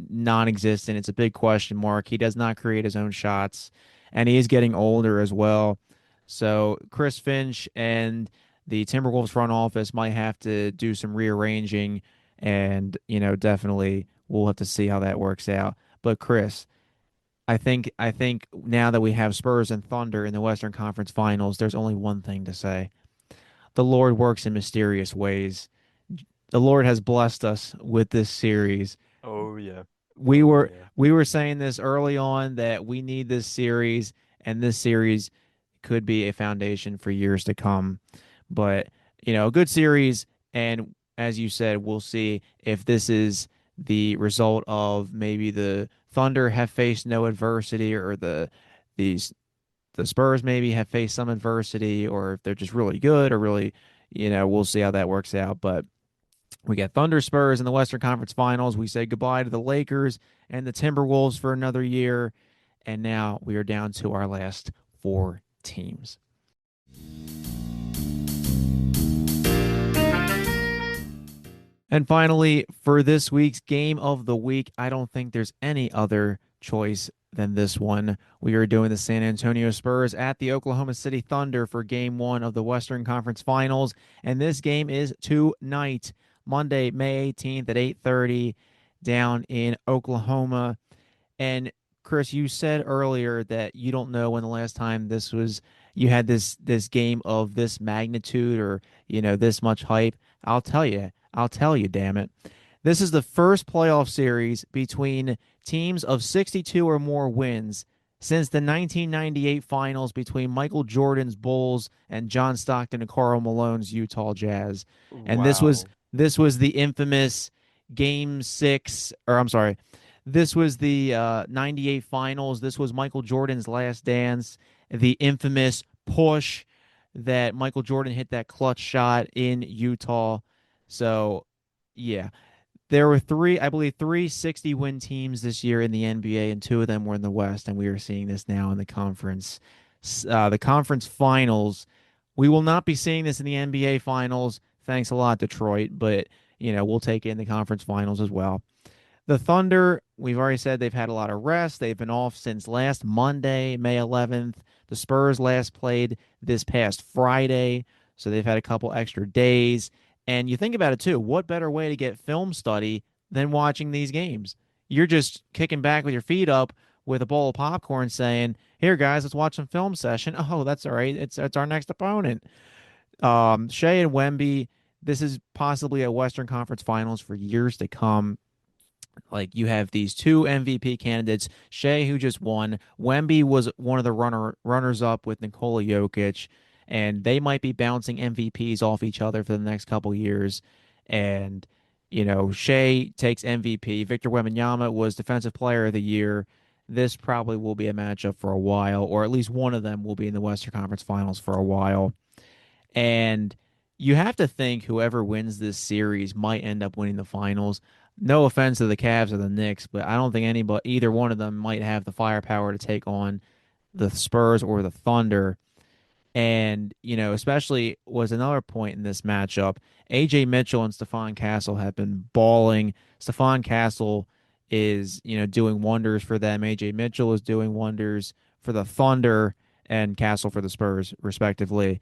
non-existent. It's a big question mark. He does not create his own shots, and he is getting older as well. So Chris Finch and the Timberwolves front office might have to do some rearranging, and definitely we'll have to see how that works out. But Chris, I think now that we have Spurs and Thunder in the Western Conference Finals, there's only one thing to say. The Lord works in mysterious ways. The Lord has blessed us with this series. Oh yeah. we Oh were yeah. we were saying this early on that we need this series, and this series could be a foundation for years to come. But a good series, and as you said, we'll see if this is the result of maybe the Thunder have faced no adversity, or these the Spurs maybe have faced some adversity, or if they're just really good, or really, we'll see how that works out. But we got Thunder Spurs in the Western Conference Finals. We say goodbye to the Lakers and the Timberwolves for another year. And now we are down to our last four teams. And finally, for this week's game of the week, I don't think there's any other choice than this one. We are doing the San Antonio Spurs at the Oklahoma City Thunder for game one of the Western Conference Finals. And this game is tonight, Monday, May 18th at 8:30 down in Oklahoma. And Chris, you said earlier that you don't know when the last time you had this game of this magnitude, or this much hype. I'll tell you, damn it. This is the first playoff series between teams of 62 or more wins since the 1998 finals between Michael Jordan's Bulls and John Stockton and Karl Malone's Utah Jazz. And this was Wow. this was the infamous game 6, or I'm sorry, this was the 98 finals. This was Michael Jordan's last dance, the infamous push that Michael Jordan hit that clutch shot in Utah. So, yeah, there were three, I believe, three 60-win teams this year in the NBA, and two of them were in the West, and we are seeing this now in the conference finals. We will not be seeing this in the NBA finals. Thanks a lot, Detroit, but we'll take it in the conference finals as well. The Thunder, we've already said they've had a lot of rest. They've been off since last Monday, May 11th. The Spurs last played this past Friday, so they've had a couple extra days. And you think about it too, what better way to get film study than watching these games? You're just kicking back with your feet up with a bowl of popcorn saying, "Here guys, let's watch some film session." Oh, that's all right. It's our next opponent. Shea and Wemby, this is possibly a Western Conference Finals for years to come. Like you have these two MVP candidates, Shea who just won. Wemby was one of the runners up with Nikola Jokic, and they might be bouncing MVPs off each other for the next couple years. And Shea takes MVP. Victor Wembanyama was Defensive Player of the Year. This probably will be a matchup for a while, or at least one of them will be in the Western Conference Finals for a while. And you have to think whoever wins this series might end up winning the finals. No offense to the Cavs or the Knicks, but I don't think anybody, either one of them, might have the firepower to take on the Spurs or the Thunder. And, especially was another point in this matchup. AJ Mitchell and Stephon Castle have been balling. Stephon Castle is, doing wonders for them. AJ Mitchell is doing wonders for the Thunder and Castle for the Spurs, respectively.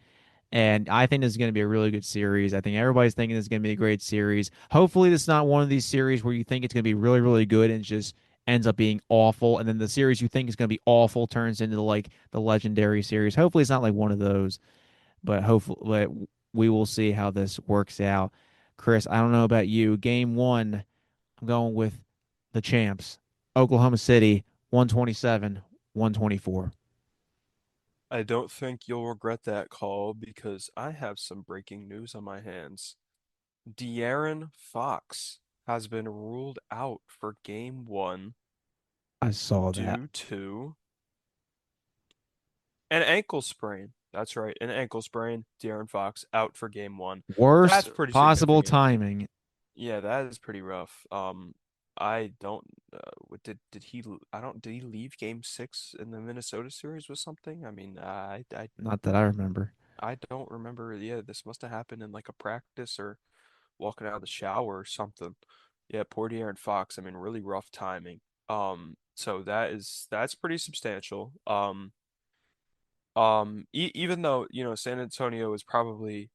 And I think this is going to be a really good series. I think everybody's thinking this is going to be a great series. Hopefully, this is not one of these series where you think it's going to be really, really good and it just ends up being awful. And then the series you think is going to be awful turns into like the legendary series. Hopefully, it's not like one of those, but hopefully, we will see how this works out. Chris, I don't know about you. Game one, I'm going with the champs, Oklahoma City, 127, 124. I don't think you'll regret that call because I have some breaking news on my hands. De'Aaron Fox has been ruled out for game one I saw that. due to an ankle sprain. That's right, an ankle sprain. De'Aaron Fox out for game one. Worst That's pretty possible significant. timing. Yeah, that is pretty rough. I don't. Did he? I don't. Did he leave Game 6 in the Minnesota series with something? I mean, Not that I remember. I don't remember. Yeah, this must have happened in like a practice or walking out of the shower or something. Yeah, poor De'Aaron Fox. I mean, really rough timing. So that's pretty substantial. Even though, San Antonio is probably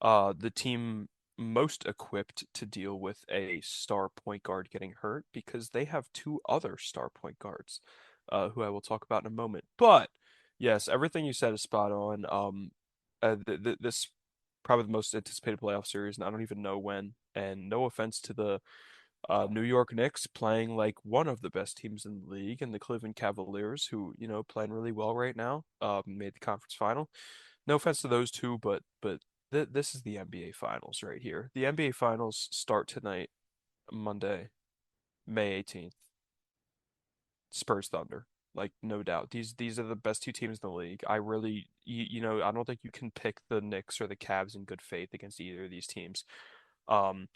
the team most equipped to deal with a star point guard getting hurt because they have two other star point guards, who I will talk about in a moment. But yes, everything you said is spot on. This probably the most anticipated playoff series, and I don't even know when. And no offense to the New York Knicks playing like one of the best teams in the league, and the Cleveland Cavaliers, who playing really well right now, made the conference final. No offense to those two, but this is the NBA Finals right here. The NBA Finals start tonight, Monday, May 18th. Spurs Thunder, like no doubt. These are the best two teams in the league. I really, I don't think you can pick the Knicks or the Cavs in good faith against either of these teams. Um,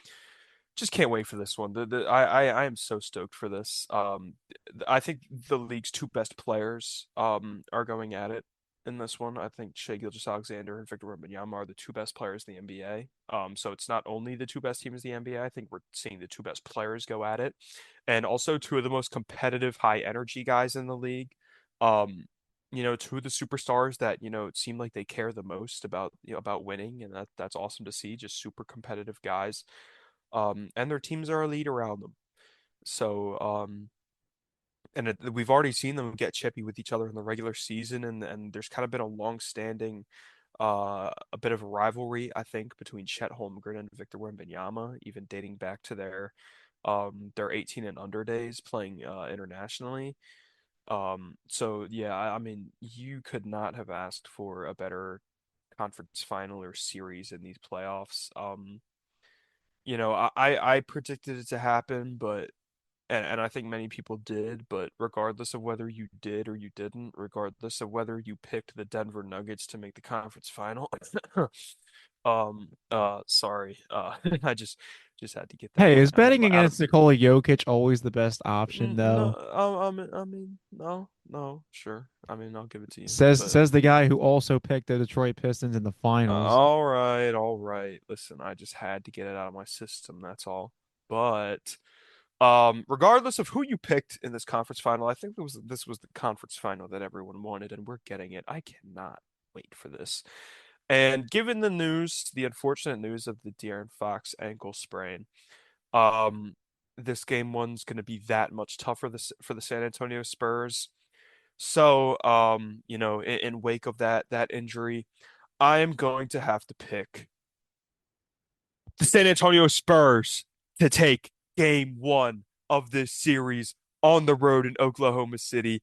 just can't wait for this one. I am so stoked for this. I think the league's two best players are going at it in this one. I think Shai Gilgeous-Alexander and Victor Wembanyama are the two best players in the NBA. So it's not only the two best teams in the NBA. I think we're seeing the two best players go at it, and also two of the most competitive, high energy guys in the league. Um, two of the superstars that it seem like they care the most about about winning, and that's awesome to see. Just super competitive guys, and their teams are elite around them. So, we've already seen them get chippy with each other in the regular season, and there's kind of been a long-standing, a bit of a rivalry, I think, between Chet Holmgren and Victor Wembanyama, even dating back to their 18 and under days playing internationally. So yeah, I mean, you could not have asked for a better conference final or series in these playoffs. I predicted it to happen, but and I think many people did, but regardless of whether you did or you didn't, regardless of whether you picked the Denver Nuggets to make the conference final, sorry, I just had to get that Hey, one is betting out of against Nikola Jokic always the best option, no, though? no, no, sure. I mean, I'll give it to you, Says but says the guy who also picked the Detroit Pistons in the finals. all right, all right. Listen, I just had to get it out of my system, that's all. But regardless of who you picked in this conference final, I think this was the conference final that everyone wanted, and we're getting it. I cannot wait for this. And given the news, the unfortunate news of the De'Aaron Fox ankle sprain, um, this game one's going to be that much tougher for the San Antonio Spurs. So, in wake of that injury, I am going to have to pick the San Antonio Spurs to take game one of this series on the road in Oklahoma City.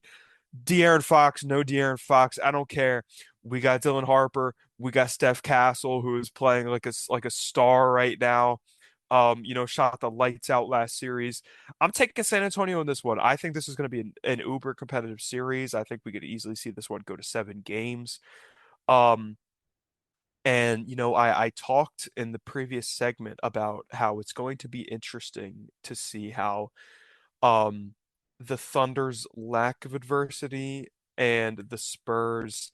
De'Aaron Fox, no De'Aaron Fox, I don't care. We got Dylan Harper, we got Steph Castle, who is playing like a star right now. Shot the lights out last series. I'm taking San Antonio in this one. I think this is going to be an uber competitive series. I think we could easily see this one go to 7 games. Um, and I talked in the previous segment about how it's going to be interesting to see how um the Thunder's lack of adversity and the Spurs'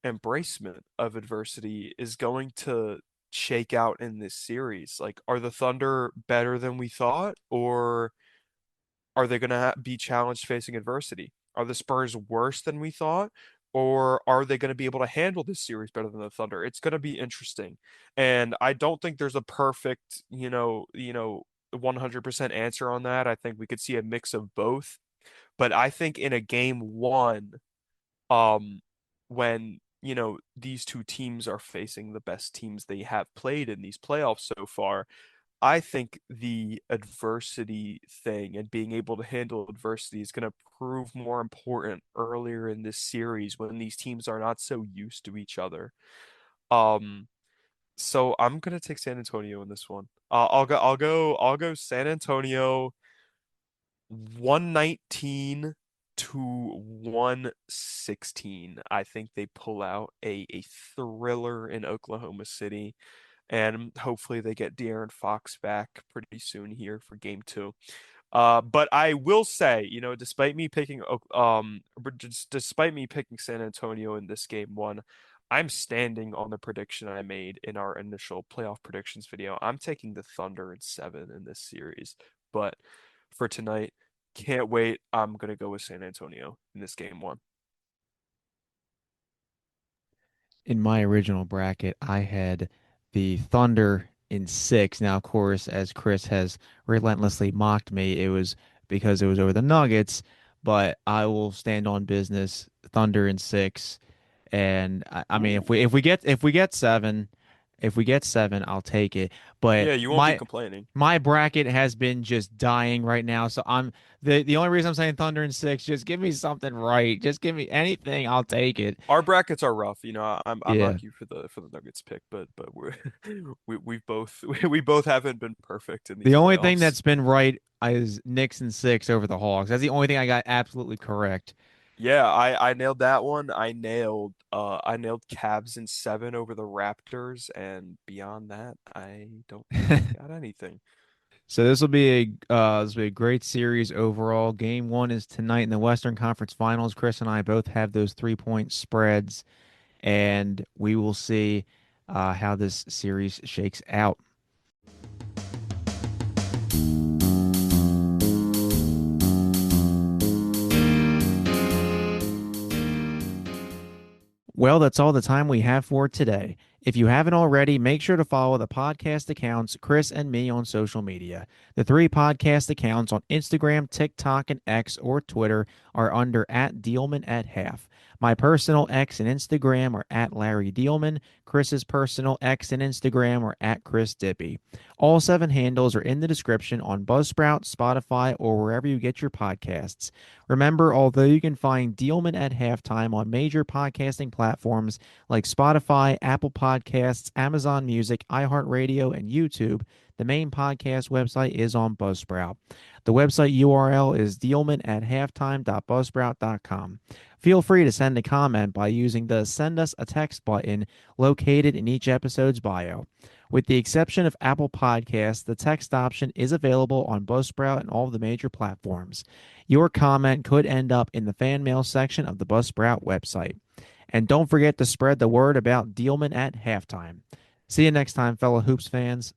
embracement of adversity is going to shake out in this series. Like, are the Thunder better than we thought, or are they going to be challenged facing adversity? Are the Spurs worse than we thought? Or are they going to be able to handle this series better than the Thunder? It's going to be interesting. And I don't think there's a perfect, 100% answer on that. I think we could see a mix of both. But I think in a game one, um, when, these two teams are facing the best teams they have played in these playoffs so far, I think the adversity thing and being able to handle adversity is going to prove more important earlier in this series when these teams are not so used to each other. Um, so I'm gonna take San Antonio in this one. I'll go San Antonio 119 to 116. I think they pull out a thriller in Oklahoma City. And hopefully they get De'Aaron Fox back pretty soon here for game two. But I will say, despite me picking San Antonio in this game one, I'm standing on the prediction I made in our initial playoff predictions video. I'm taking the Thunder in 7 in this series. But for tonight, can't wait. I'm gonna go with San Antonio in this game one. In my original bracket, I had the Thunder in 6. Now, of course, as Chris has relentlessly mocked me, it was because it was over the Nuggets, but I will stand on business. Thunder in 6. And I mean, if Ooh. we get 7, if we get 7, I'll take it. But Yeah, you won't be my complaining. my bracket has been just dying right now, so the only reason I'm saying Thunder in 6, just give me something right. Just give me anything, I'll take it. Our brackets are rough. I'm Yeah. not you for the Nuggets pick, but we're we've both we both haven't been perfect in The these only thing playoffs. that's been right is Knicks in 6 over the Hawks. That's the only thing I got absolutely correct. Yeah, I nailed that one. I nailed Cavs in 7 over the Raptors, and beyond that, I don't think I got anything. So this will be a great series overall. Game one is tonight in the Western Conference Finals. Chris and I both have those 3-point spreads, and we will see how this series shakes out. Well, that's all the time we have for today. If you haven't already, make sure to follow the podcast accounts, Chris and me, on social media. The 3 podcast accounts on Instagram, TikTok, and X or Twitter are under @Diehlman@half. My personal X and Instagram are at Larry Diehlman. Chris's personal X and Instagram are at Chris Dippy. All seven handles are in the description on Buzzsprout, Spotify, or wherever you get your podcasts. Remember, although you can find Dealman at Halftime on major podcasting platforms like Spotify, Apple Podcasts, Amazon Music, iHeartRadio, and YouTube, the main podcast website is on Buzzsprout. The website URL is dealman at halftime.buzzsprout.com. Feel free to send a comment by using the Send Us a Text button located in each episode's bio. With the exception of Apple Podcasts, the text option is available on Buzzsprout and all of the major platforms. Your comment could end up in the fan mail section of the Buzzsprout website. And don't forget to spread the word about Dealman at halftime. See you next time, fellow Hoops fans.